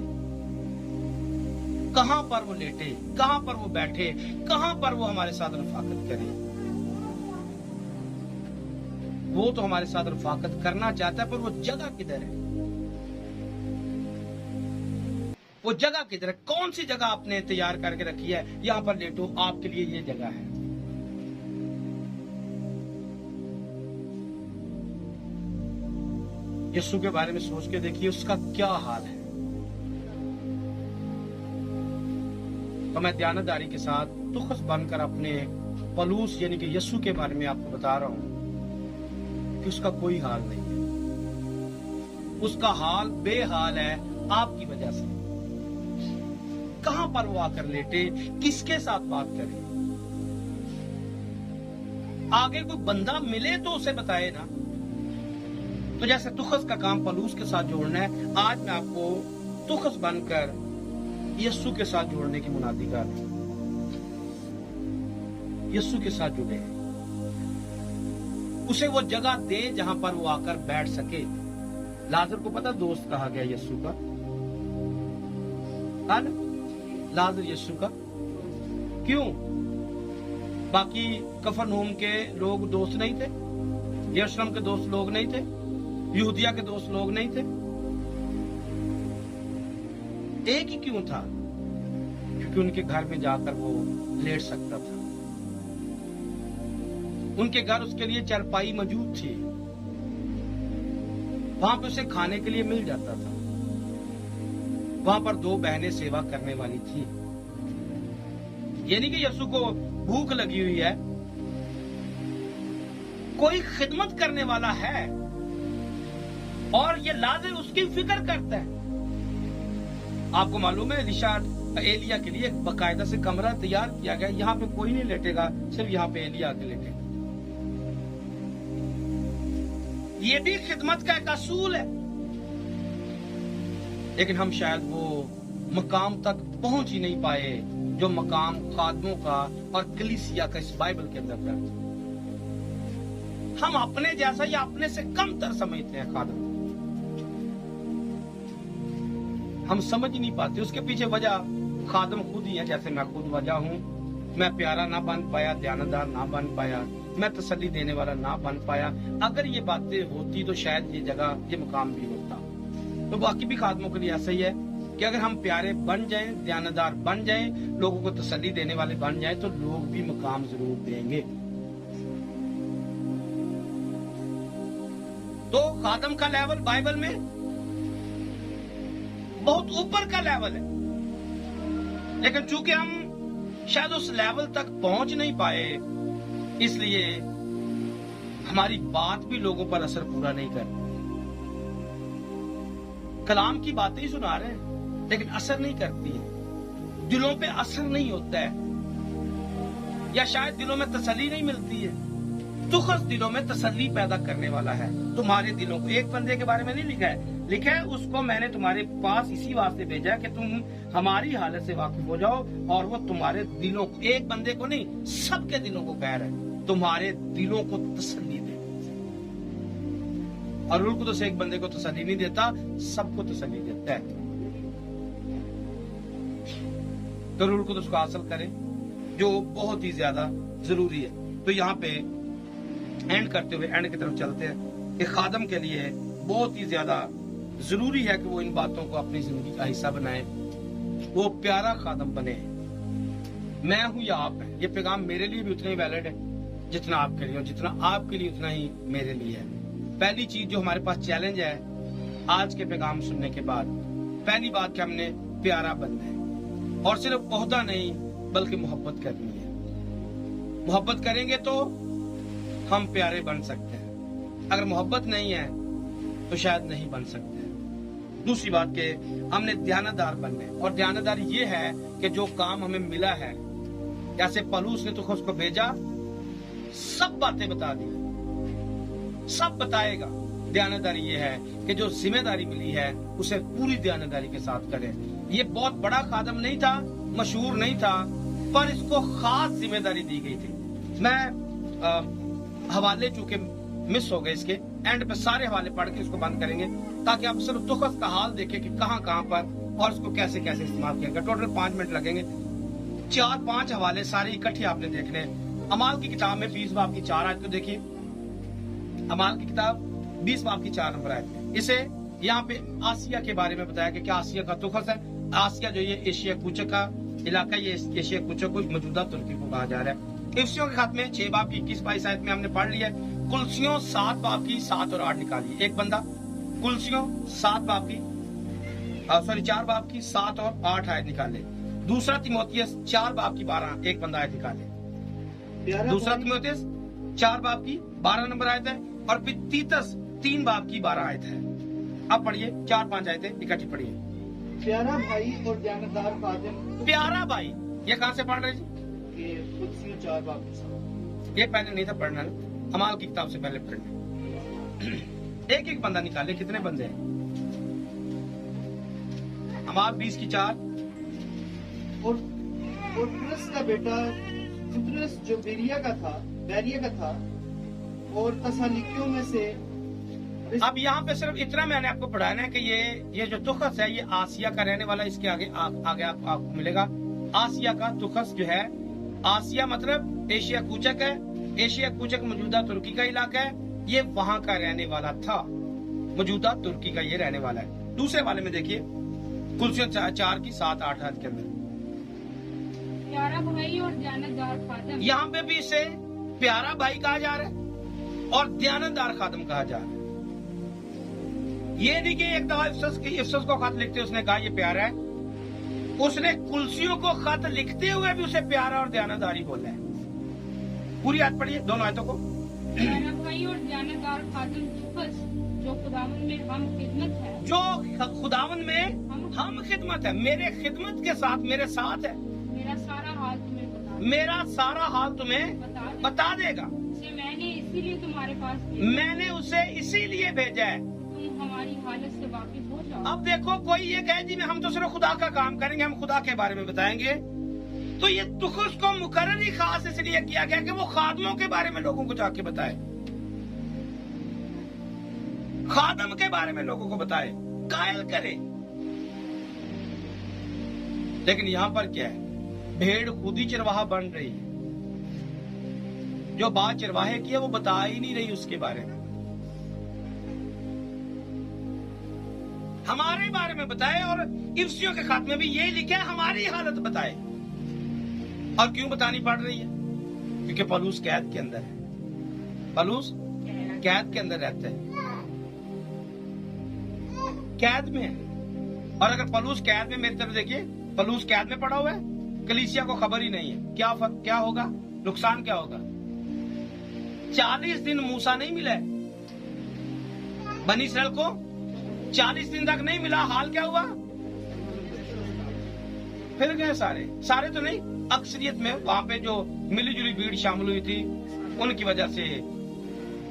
कहां पर वो लेटे, कहां पर वो बैठे, कहां पर वो हमारे साथ रफाकत करे। वो तो हमारे साथ रफाकत करना चाहता है, पर वो जगह किधर है, वो जगह किधर है। कौन सी जगह आपने तैयार करके रखी है, यहां पर लेटो, आपके लिए ये जगह है। यीशु के बारे में सोच के देखिए उसका क्या हाल है। तो मैं ध्यानदारी के साथ तुखस बनकर अपने पलूस यानी कि यीशु के बारे में आपको बता रहा हूं कि उसका कोई हाल नहीं है। उसका हाल बेहाल है आपकी वजह से। कहां पर वो आकर लेटे, किसके साथ बात करे। आगे कोई बंदा मिले तो उसे बताए ना। तो जैसे तुखस का काम पलूस के साथ जोड़ना है, आज मैं आपको तुखस बनकर यीशु के साथ जोड़ने की मुनादी कर रहा हूं। यीशु के साथ जुड़े, उसे वो जगह दे जहां पर वो आकर बैठ सके। लाजर को पता दोस्त कहा गया यीशु का, लाजर यीशु का। क्यों? बाकी कफरनहूम के लोग दोस्त नहीं थे, यरूशलेम के दोस्त लोग नहीं थे, यहूदिया के दोस्त लोग नहीं थे। एक ही क्यों था? क्योंकि उनके घर में जाकर वो लेट सकता था। उनके घर उसके लिए चारपाई मौजूद थी, वहां पे उसे खाने के लिए मिल जाता था। वहां पर दो बहनें सेवा करने वाली थी। यानी कि यीशु को भूख लगी हुई है, कोई खिदमत करने वाला है और ये लाजर उसकी फिक्र करता है। आपको मालूम है एलिया के लिए एक बाकायदा से कमरा तैयार किया गया। यहाँ पे कोई नहीं लेटेगा, सिर्फ यहाँ पे एलिया आके लेटेगा। ये भी खिदमत का एक असूल है। लेकिन हम शायद वो मकाम तक पहुंच ही नहीं पाए जो मकाम खादमों का और कलीसिया का इस बाइबल के अंदर है। हम अपने जैसा या अपने से कम तर समझते हैं खादम। हम समझ ही नहीं पाते। उसके पीछे वजह खादम खुद ही है, जैसे मैं खुद वजह हूं। मैं प्यारा ना बन पाया, ध्यानदार ना बन पाया, मैं तसल्ली देने वाला ना बन पाया। अगर ये बातें होती तो शायद ये जगह, ये मुकाम भी होता। तो बाकी भी खादमों के लिए ऐसा ही है कि अगर हम प्यारे बन जाएं, ध्यानदार बन जाएं, लोगों को तसल्ली देने वाले बन जाएं, तो लोग भी मुकाम जरूर देंगे। तो खादम का लेवल बाइबल में बहुत ऊपर का लेवल है। लेकिन चूंकि हम शायद उस लेवल तक पहुंच नहीं पाए, इसलिए हमारी बात भी लोगों पर असर पूरा नहीं करती। कलाम की बातें ही सुना रहे हैं लेकिन असर नहीं करती है, दिलों पे असर नहीं होता है, या शायद दिलों में तसल्ली नहीं मिलती है। तुखस दिलों में तसल्ली पैदा करने वाला है। तुम्हारे दिलों को, एक बंदे के बारे में नहीं लिखा है, लिखा है उसको मैंने तुम्हारे पास इसी वास्ते भेजा है कि तुम हमारी हालत से वाकिफ हो जाओ, और वो तुम्हारे दिलों को, एक बंदे को नहीं सबके दिलों को कह रहा है, तुम्हारे दिलों को तसल्ली दे। और रूल कुदस एक बंदे को तसल्ली नहीं देता, सबको तसल्ली देता है। तो रूल कुदस को हासिल करें, जो बहुत ही ज्यादा जरूरी है। तो यहाँ पे एंड करते हुए एंड की तरफ चलते हैं कि खादम के लिए बहुत ही ज्यादा जरूरी है कि वो इन बातों को अपनी जिंदगी का हिस्सा बनाए, वो प्यारा खादम बने। मैं हूं या आप है, ये पैगाम मेरे लिए भी उतना ही वैलिड है जितना आपके लिए, और जितना आपके लिए उतना ही मेरे लिए है। पहली चीज जो हमारे पास चैलेंज है आज के पैगाम सुनने के बाद, पहली बात कि हमने प्यारा बनना है, और सिर्फ ओहदा नहीं बल्कि मोहब्बत करनी है। मोहब्बत करेंगे तो हम प्यारे बन सकते हैं। अगर मोहब्बत नहीं है तो शायद नहीं बन सकते हैं। दूसरी बात कि हमने दयानतदार बनने, और दयानतदार ये है कि जो काम हमें मिला है, जैसे पलूस ने तो उसको भेजा, सब बातें बता दी, सब बताएगा। दयानतदारी ये है कि जो जिम्मेदारी मिली है उसे पूरी दयानतदारी के साथ करे। ये बहुत बड़ा खादम नहीं था, मशहूर नहीं था, पर इसको खास जिम्मेदारी दी गई थी। मैं हवाले चूंकि मिस हो गए, इसके एंड पे सारे हवाले पढ़ के इसको बंद करेंगे ताकि आप सिर्फ तुखस का हाल देखें कि कहां कहां पर और इसको कैसे कैसे इस्तेमाल किया गया। टोटल 5 मिनट लगेंगे। 4-5 हवाले सारे इकट्ठे आपने देखने हैं। अमाल की किताब में 20 बाब की 4 आयत को देखिए। अमाल की किताब 20 बाब की 4 नंबर आयत। इसे यहाँ पे आसिया के बारे में बताया कि क्या आसिया का तुखस है। आसिया जो ये एशिया कूचक का इलाका, ये एशिया कूचक को मौजूदा तुर्की को कहा जा रहा है। इफ्सियों के खत में 6 बाब की 21-22 आयत में हमने पढ़ लिया। कुलसियों 7 बाब की 7 और 8 निकालिए। एक बंदा कुलसियों 4 बाब की 7 और 8 आयत निकाले। दूसरा तिमोथियस 4 बाब की 12 एक बंदा आयत निकाले। दूसरा तिमोथियस 4 बाब की 12 नंबर आयत है, और फिर तीतस 3 बाब की 12 आयत है। अब पढ़िए 4-5 आयतें इकट्ठी पढ़िए। प्यारा भाई और दयानतदार खादिम। प्यारा भाई, ये कहाँ से पढ़ रहे जी? ये कुलसियों 4 बाब की 7। ये पहले नहीं था पढ़ना, अमाल की किताब से पहले पढ़ना। एक एक बंदा निकाले। कितने बंदे हैं? अमाल 20 की 4 और पुलस का बेटा जुबरस जो बैरिया का था और तसालिकियों में से। अब यहाँ पे सिर्फ इतना मैंने आपको पढ़ाना है कि ये जो तुखस है ये आसिया का रहने वाला। इसके आगे आपको मिलेगा आसिया का तुखस जो है। आसिया मतलब एशिया कूचक है। एशिया कूचक मौजूदा तुर्की का इलाका है। ये वहां का रहने वाला था, मौजूदा तुर्की का ये रहने वाला है। दूसरे वाले में देखिए कुलसियों 4 की 7-8 आयत के अंदर प्यारा भाई और दयानतदार खादिम। यहाँ पे भी इसे प्यारा भाई कहा जा रहा है और दयानतदार खादिम कहा जा रहा है। ये नहीं कि एक दफा इफ्सस को खत लिखते उसने कहा ये प्यारा है, उसने कुलसियों को खत लिखते हुए भी उसे प्यारा और दयानतदारी बोला है। पूरी आयत पढ़िए, दोनों आयतों को। प्यारा भाई और दयानतदार खादिम तुखस जो खुदावन में हम खिदमत है। जो खुदावन में हम खिदमत है, मेरे खिदमत के साथ मेरे साथ है। मेरा सारा हाल तुम्हें मेरा सारा हाल तुम्हें बता देगा। मैंने इसीलिए तुम्हारे पास मैंने उसे इसीलिए भेजा है। तुम हमारी हालत से वाकिफ हो जाओ। अब देखो कोई ये कहे जी हम तो सिर्फ खुदा का काम करेंगे, हम खुदा के बारे में बताएंगे, तो ये तुखस को मुकर्रर ही खास इसलिए किया गया कि वो खादमों के बारे में लोगों को जाके बताए, खादम के बारे में लोगों को बताए, कायल करे। लेकिन यहाँ पर क्या है, भेड़ खुद ही चरवाहा बन रही है। जो बात चरवाहे की है वो बता ही नहीं रही उसके बारे में। हमारे बारे में बताए, और इफ्सियों के खात में भी यही लिखा है हमारी हालत बताए। और क्यों बतानी पड़ रही है? क्योंकि पलूस कैद के अंदर है। पलूस कैद के अंदर रहता है, कैद में है। और अगर पलूस कैद में, मेरी तरफ देखिए, पलूस कैद में पड़ा हुआ है, कलीसिया को खबर ही नहीं है, क्या होगा, नुकसान क्या होगा? 40 दिन मूसा नहीं मिला है बनी इस्राएल को, 40 दिन तक नहीं मिला। हाल क्या हुआ? फिर गए सारे तो नहीं, अक्सरियत में वहां पे जो मिली जुली भीड़ शामिल हुई थी उनकी वजह से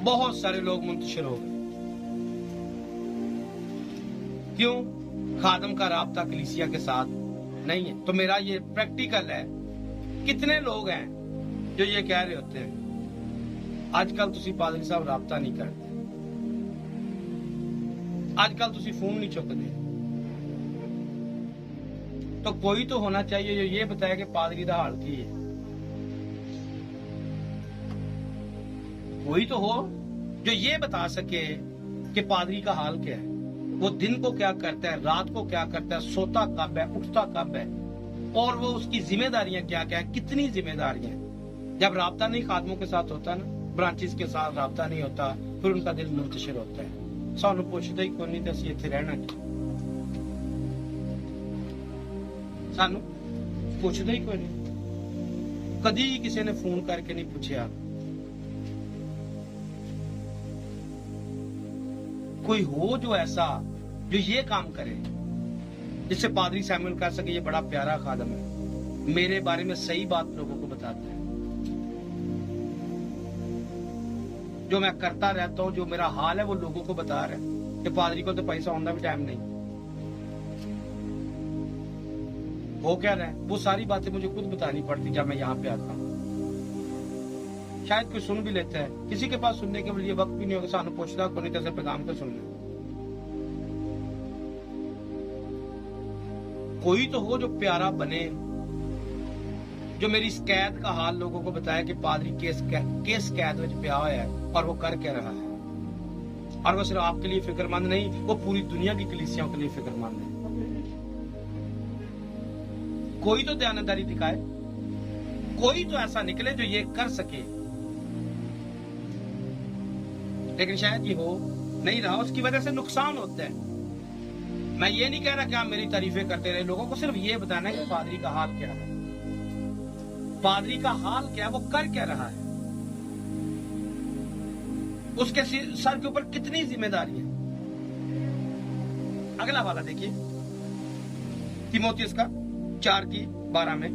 बहुत सारे लोग मुंतशिर हो गए। क्यों? खादम का राब्ता कलीसिया के साथ नहीं है। तो मेरा ये प्रैक्टिकल है। कितने लोग हैं जो ये कह रहे होते हैं आजकल तुसी पादरी साहब राब्ता नहीं करते, आजकल तुसी फोन नहीं चुकते। तो कोई तो होना चाहिए जो ये बताए कि पादरी दा हाल की है। कोई तो हो जो ये बता सके कि पादरी का हाल क्या है, वो दिन को क्या करता है, रात को क्या करता है, सोता कब है, उठता कब है, और वो उसकी जिम्मेदारियां क्या क्या है, कितनी जिम्मेदारियां। जब राब्ता नहीं खादमों के साथ होता ना, ब्रांचेस के साथ राब्ता नहीं होता, फिर उनका दिल मुंतशिर होता है। सानू पुछदा ही कोई नहीं तो असीं इत्थे रहना की, सानू पुछदा ही कोई नहीं। कदी किसी ने फोन करके नहीं पूछा कोई हो जो ऐसा जो ये काम करे, जिससे पादरी सैमुअल कह सके ये बड़ा प्यारा खादम है, मेरे बारे में सही बात लोगों को बताता है, जो मैं करता रहता हूं, जो मेरा हाल है वो लोगों को बता रहा है कि पादरी को तो पैसा होना भी टाइम नहीं, वो क्या रहा है, वो सारी बातें मुझे खुद बतानी पड़ती जब मैं यहाँ पे आता हूँ। शायद कोई सुन भी लेता है, किसी के पास सुनने के लिए वक्त भी नहीं होगा, सानू पूछता को नहीं तैसे पैगाम को सुनना। कोई तो हो जो प्यारा बने, जो मेरी इस कैद का हाल लोगों को बताया कि पादरी केस कैद में पिया हुआ है और वो कर क्या रहा है, और वो सिर्फ आपके लिए फिक्रमंद नहीं, वो पूरी दुनिया की कलीसियाओं के लिए फिक्रमंद है। कोई तो दयानतदारी दिखाए, कोई तो ऐसा निकले जो ये कर सके, लेकिन शायद ये हो नहीं रहा, उसकी वजह से नुकसान होता है। मैं ये नहीं कह रहा कि आप मेरी तारीफें करते रहे, लोगों को सिर्फ ये बताना है कि पादरी का हाल क्या है, पादरी का हाल क्या है, वो कर क्या रहा है, उसके सर के ऊपर कितनी जिम्मेदारी है। अगला वाला देखिए, तीमुथियुस का 4:12 में,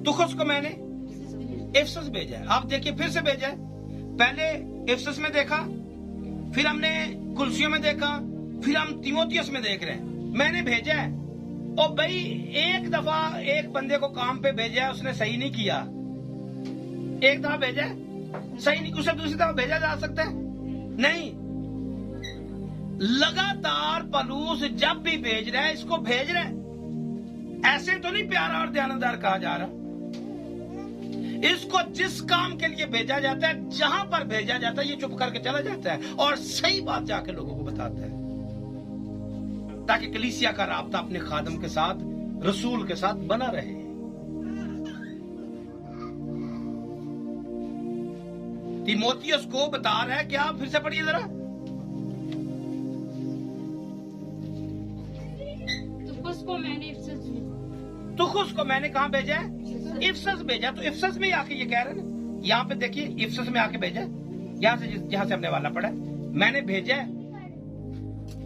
तुखुस को मैंने इफिसस भेजा है। आप देखिए फिर से भेजा है, पहले इफिसस में देखा, फिर हमने कुलसियों में देखा, फिर हम तीमुथियुस में देख रहे हैं, मैंने भेजा है। और भाई एक दफा एक बंदे को काम पे भेजा है, उसने सही नहीं किया, एक दफा भेजा है सही नहीं, उसे दूसरी दफा भेजा जा सकता है नहीं। लगातार पलूस जब भी भेज रहा है, इसको भेज रहा है, ऐसे तो नहीं प्यारा और ध्यानदार कहा जा रहा। इसको जिस काम के लिए भेजा जाता है, जहां पर भेजा जाता है, ये चुप करके चला जाता है और सही बात जाके लोगों को बताता है, ताकि कलीसिया का राब्ता अपने खादम के साथ, रसूल के साथ बना रहे। तीमुथियुस को बता रहा है, क्या फिर से पढ़िए जरा, तुखुस को मैंने कहा भेजा है, इफिसस भेजा। तो इफिसस में आके ये कह रहे हैं ना, यहाँ पे देखिए इफिसस में आके भेजा, यहाँ से जहां से हमने वाला पढ़ा मैंने भेजा है।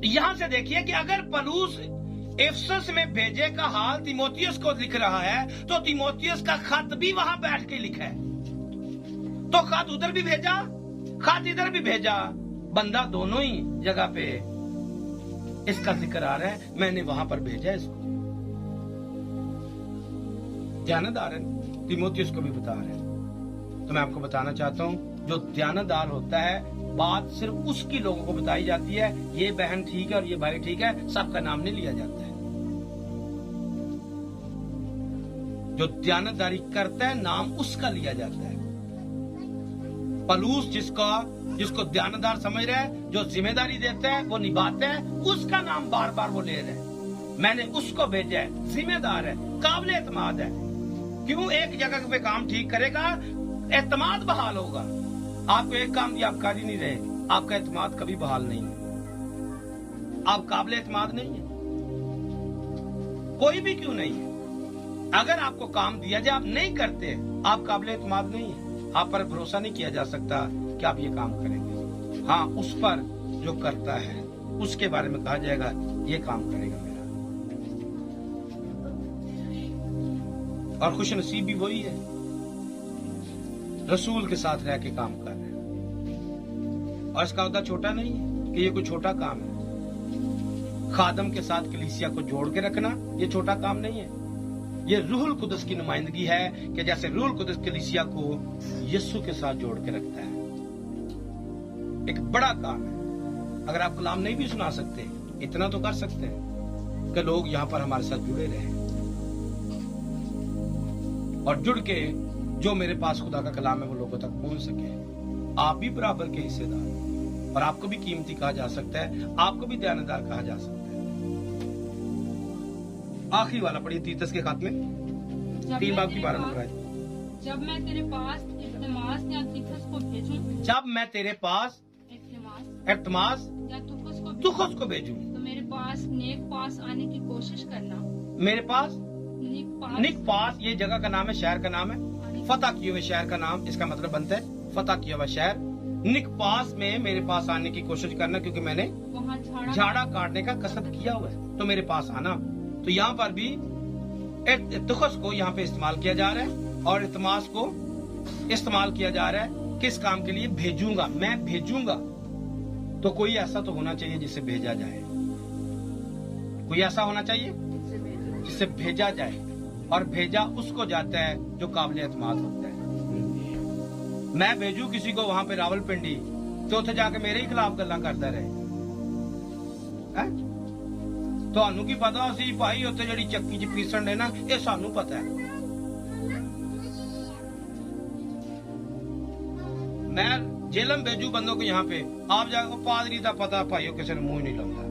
यहां से देखिए कि अगर पलूस इफिसस में भेजे का हाल तीमुथियुस को लिख रहा है, तो तीमुथियुस का खत भी वहां बैठ के लिखा है, तो खत उधर भी भेजा, खत इधर भी भेजा, बंदा दोनों ही जगह पे इसका जिक्र आ रहा है, मैंने वहां पर भेजा इसको। ध्यानदार है, तीमुथियुस को भी बता रहे हैं। तो मैं आपको बताना चाहता हूं, जो ध्यानदार होता है, बात सिर्फ उसकी लोगों को बताई जाती है, ये बहन ठीक है और ये भाई ठीक है, सबका नाम नहीं लिया जाता है। जो ध्यानदारी करता है, नाम उसका लिया जाता है। पलूस जिसको ध्यानदार समझ रहा है, जो जिम्मेदारी देता है, वो निभाता है, उसका नाम बार बार वो ले रहे हैं। मैंने उसको भेजा है, जिम्मेदार है, काबिल एतमाद है। क्यों? एक जगह पे काम ठीक करेगा, एतमाद बहाल होगा। आपको एक काम दिया, आप कर ही नहीं रहे, आपका एतमाद कभी बहाल नहीं है, आप काबिल एतमाद नहीं है, कोई भी क्यों नहीं है। अगर आपको काम दिया जाए, आप नहीं करते, आप काबिल एतमाद नहीं है, आप पर भरोसा नहीं किया जा सकता कि आप ये काम करेंगे। हाँ, उस पर जो करता है उसके बारे में कहा जाएगा ये काम करेगा मेरा। और खुश नसीब भी वही है, रसूल के साथ रह के काम कर रहे हैं। और इसका उद्दा छोटा नहीं है कि ये कोई छोटा काम है। खादम के साथ कलीसिया को जोड़ के रखना ये छोटा काम नहीं है। ये रूहुल कुदस की नुमाइंदगी है कि जैसे रूहुल कुदस कलीसिया को यीशु के साथ जोड़ के रखता है। एक बड़ा काम है। अगर आप कलाम नहीं भी सुना सकते, इतना तो कर सकते हैं कि लोग यहाँ पर हमारे साथ जुड़े रहे और जुड़ के जो मेरे पास खुदा का कलाम है वो लोगों तक पहुंच सके। आप भी बराबर के हिस्सेदार, और आपको भी कीमती कहा जा सकता है, आपको भी ध्यानदार कहा जा सकता है। आखिरी वाला पढ़िए तीतस के खात में 3 बाब की 12 नंबर है। जब मैं तेरे पास इल्तिमास या तीतस को भेजूं, जब मैं तेरे पास इल्तिमास या तुखुस को भेजूं, तो मेरे पास नेक पास आने की कोशिश करना। मेरे पास नेक निक पास, ये जगह का नाम है, शहर का नाम है, फतह किए हुए शहर का नाम, इसका मतलब बनता है فتح کیا ہوا شہر نکپاس میں میرے پاس آنے کی کوشش کرنا، کیونکہ میں نے وہاں جھاڑا کاٹنے کا قصد کیا ہوا ہے، تو میرے پاس آنا۔ تو یہاں پر بھی تخس کو یہاں پہ استعمال کیا جا رہا ہے، اور التماس کو استعمال کیا جا رہا ہے کس کام کے لیے؟ بھیجوں گا، میں بھیجوں گا۔ تو کوئی ایسا تو ہونا چاہیے جسے بھیجا جائے، کوئی ایسا ہونا چاہیے جسے بھیجا جائے، اور بھیجا اس کو جاتا ہے جو قابل اعتماد ہوتا ہے۔ میں بھیجوں کسی کو وہاں پہ راول پنڈی، تو اتنے جا کے میرے ہی خلاف گلاں کرتا رہے، تھانوں کی پتا سی بھائی اتنے جڑی چکی چ پیسن ہے نا، یہ سانوں پتا ہے۔ میں جیلم بھیجوں بندوں کو یہاں پہ، آپ جا کے پادری کا پتا بھائی کسی نے منہ نہیں لاؤں،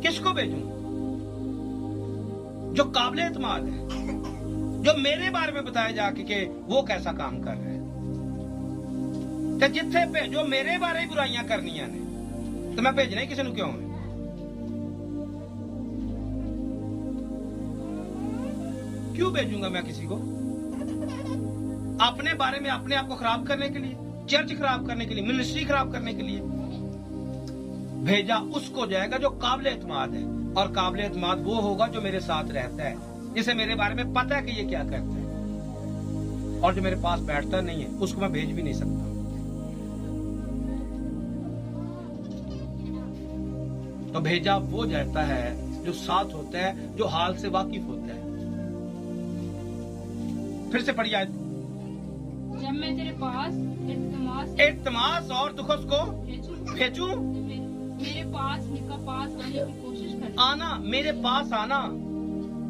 کس کو بھیجوں؟ جو قابل اعتماد ہے، جو میرے بارے میں بتایا جا کے کہ وہ کیسا کام کر رہا ہے۔ کہ جتھے بھیجو میرے بارے ہی برائیاں کرنیاں نے، تو میں بھیجنا ہی کسی نو کیوں ہے؟ کیوں بھیجوں گا میں کسی کو؟ اپنے بارے میں اپنے آپ کو خراب کرنے کے لیے، چرچ خراب کرنے کے لیے، منسٹری خراب کرنے کے لیے؟ بھیجا اس کو جائے گا جو قابل اعتماد ہے، اور قابل اعتماد وہ ہوگا جو میرے ساتھ رہتا ہے، جسے میرے بارے میں پتا ہے کہ یہ کیا کرتا ہے، اور جو میرے پاس بیٹھتا نہیں ہے اس کو میں بھیج بھی نہیں سکتا۔ تو بھیجا وہ جاتا ہے جو ساتھ ہوتا ہے، جو حال سے واقف ہوتا ہے۔ پھر سے پڑھی آیت۔ جب میں تیرے پاس التماس اور دخس کو بھیجوں، میرے پاس پاس آنے کی کوشش کر، آنا، میرے پاس آنا۔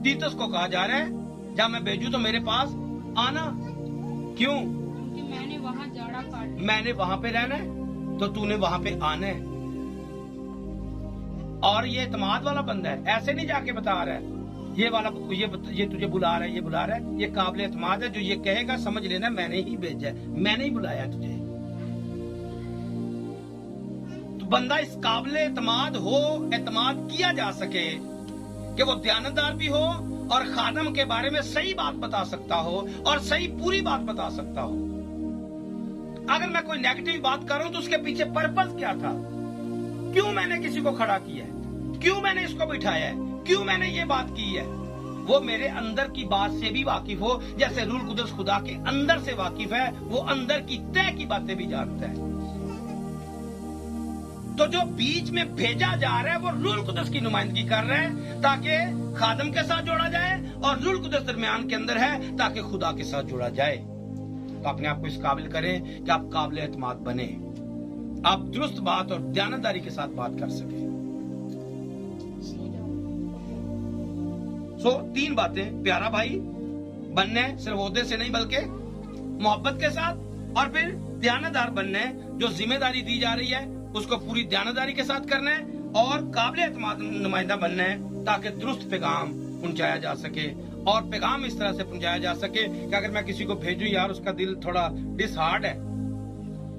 تیتس کو کہا جا رہا ہے جب میں بھیجوں تو میرے پاس آنا۔ کیوں؟ کیونکہ میں نے وہاں جھاڑا کاٹا، میں نے وہاں پہ رہنا ہے، تو تو نے وہاں پہ آنا ہے۔ اور یہ اعتماد والا بندہ ہے، ایسے نہیں جا کے بتا رہا ہے یہ والا یہ تجھے بلا رہا ہے، یہ بلا رہا ہے، یہ قابل اعتماد ہے، جو یہ کہے گا سمجھ لینا میں نے ہی بھیجا ہے، میں نے ہی بلایا تجھے۔ تو بندہ اس قابل اعتماد ہو، اعتماد کیا جا سکے کہ وہ دیانتدار بھی ہو اور خادم کے بارے میں صحیح بات بتا سکتا ہو اور صحیح پوری بات بتا سکتا ہو۔ اگر میں کوئی نیگیٹو بات کروں تو اس کے پیچھے پرپز کیا تھا؟ کیوں میں نے کسی کو کھڑا کیا ہے؟ کیوں میں نے اس کو بٹھایا ہے؟ کیوں میں نے یہ بات کی ہے؟ وہ میرے اندر کی بات سے بھی واقف ہو، جیسے روح القدس خدا کے اندر سے واقف ہے، وہ اندر کی طے کی باتیں بھی جانتا ہے۔ تو جو بیچ میں بھیجا جا رہا ہے وہ روح القدس کی نمائندگی کر رہا ہے تاکہ خادم کے ساتھ جوڑا جائے، اور روح القدس درمیان کے اندر ہے تاکہ خدا کے ساتھ جوڑا جائے۔ تو اپنے آپ کو اس قابل کریں کہ آپ قابل اعتماد بنیں، آپ درست بات اور دیانتداری کے ساتھ بات کر سکیں۔ تین باتیں: پیارا بھائی بننے، صرف عہدے سے نہیں بلکہ محبت کے ساتھ، اور پھر دیانتدار بننے، جو ذمہ داری دی جا رہی ہے اس کو پوری دیانتداری کے ساتھ کرنا ہے، اور قابل اعتماد نمائندہ بننا ہے تاکہ درست پیغام پہنچایا جا سکے۔ اور پیغام اس طرح سے پہنچایا جا سکے کہ اگر میں کسی کو بھیجوں یار اس کا دل تھوڑا ڈس ہارڈ ہے،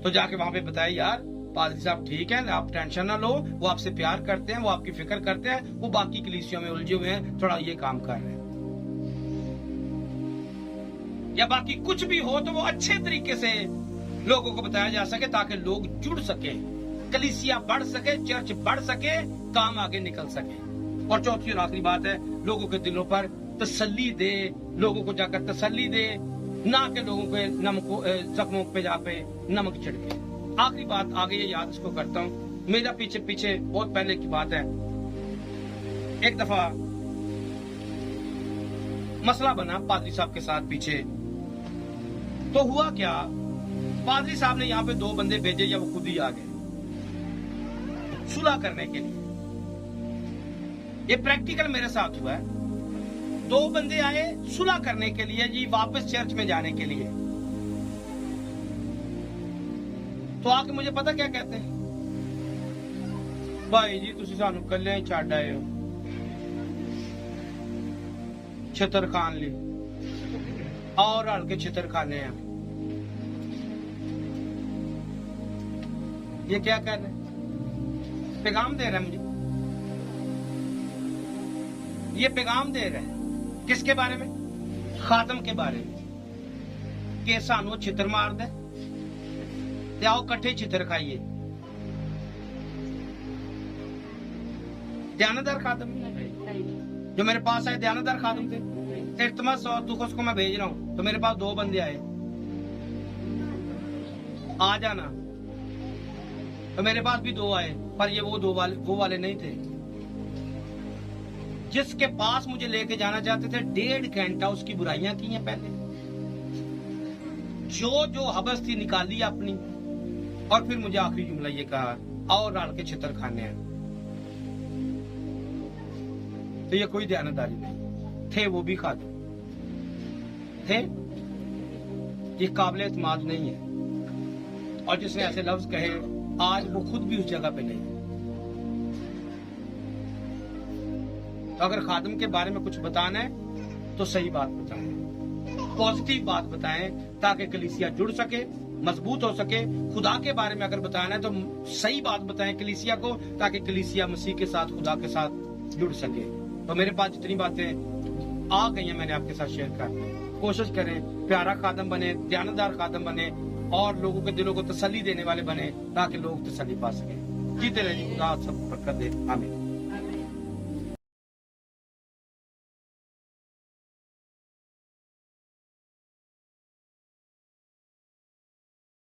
تو جا کے وہاں پہ بتائے یار پادری صاحب ٹھیک ہے، آپ ٹینشن نہ لو، وہ آپ سے پیار کرتے ہیں، وہ آپ کی فکر کرتے ہیں، وہ باقی کلیسیوں میں الجھے ہوئے ہیں، تھوڑا یہ کام کر رہے ہیں۔ یا باقی کچھ بھی ہو تو وہ اچھے طریقے سے لوگوں کو بتایا جا سکے تاکہ لوگ جڑ سکے، کلیسیا بڑھ سکے، چرچ بڑھ سکے، کام آگے نکل سکے۔ اور چوتھی اور آخری بات ہے، لوگوں کے دلوں پر تسلی دے، لوگوں کو جا کر تسلی دے، نہ کہ لوگوں کے زخموں پہ جا پہ نمک چھڑکے۔ آخری بات آگے یہ یاد اس کو کرتا ہوں، میرا پیچھے بہت پہلے کی بات ہے۔ ایک دفعہ مسئلہ بنا پادری صاحب کے ساتھ پیچھے، تو ہوا کیا، پادری صاحب نے یہاں پہ 2 بندے بھیجے یا وہ خود ہی آ گئے صلح کرنے کے لیے۔ یہ پریکٹیکل میرے ساتھ ہوا ہے۔ 2 بندے آئے صلح کرنے کے لیے جی، واپس چرچ میں جانے کے لیے۔ تو آ کے مجھے پتا کیا کہتے ہیں، بھائی جی تسی سانو کلے ہی چھڈ آئے ہو، چھتر کھان لی اور رل کے چھتر کھانے ہیں۔ یہ کیا کر رہے ہیں؟ پیغام دے رہے ہیں مجھے، یہ پیغام دے رہے ہیں کس کے بارے میں؟ ਖਾਦਮ के बारे में कि सानू छितर मार दे ते आओ कट्ठे छितर खाइए। दयानतदार खादम जो मेरे पास आए दयानतदार खादम थे, इल्तमस और दुख उसको मैं भेज रहा हूं, तो मेरे पास 2 बंदे आए, आ जाना। तो मेरे पास भी 2 आए, पर ये वो वाले नहीं थे। जिसके पास मुझे लेके जाना चाहते थे, 1.5 घंटा उसकी बुराइयां की हैं पहले, जो हबस थी निकाली अपनी, और फिर मुझे आखिरी जुमला ये कहा, और राल के छितर खाने हैं। तो ये कोई दयानतदारी नहीं थे, वो भी खाते थे, ये काबिल एतमाद नहीं है। और जिसने ऐसे लफ्ज कहे, आज वो खुद भी उस जगह पे नहीं है। तो अगर खादम के बारे में कुछ बताना है तो सही बात बताएं, पॉजिटिव बात बताएं, ताकि कलीसिया जुड़ सके, मजबूत हो सके। खुदा के बारे में अगर बताना है तो सही बात बताएं कलीसिया को, ताकि कलीसिया मसीह के साथ, खुदा के साथ जुड़ सके। तो मेरे पास जितनी बातें आ गई हैं मैंने आपके साथ शेयर कर दी। कोशिश करें प्यारा खादम बने, दयानतदार खादम बने, और लोगों के दिलों को तसल्ली देने वाले बने, ताकि लोग तसल्ली पा सके। जीते रहिए, खुदा सब बरकत दे। आमीन।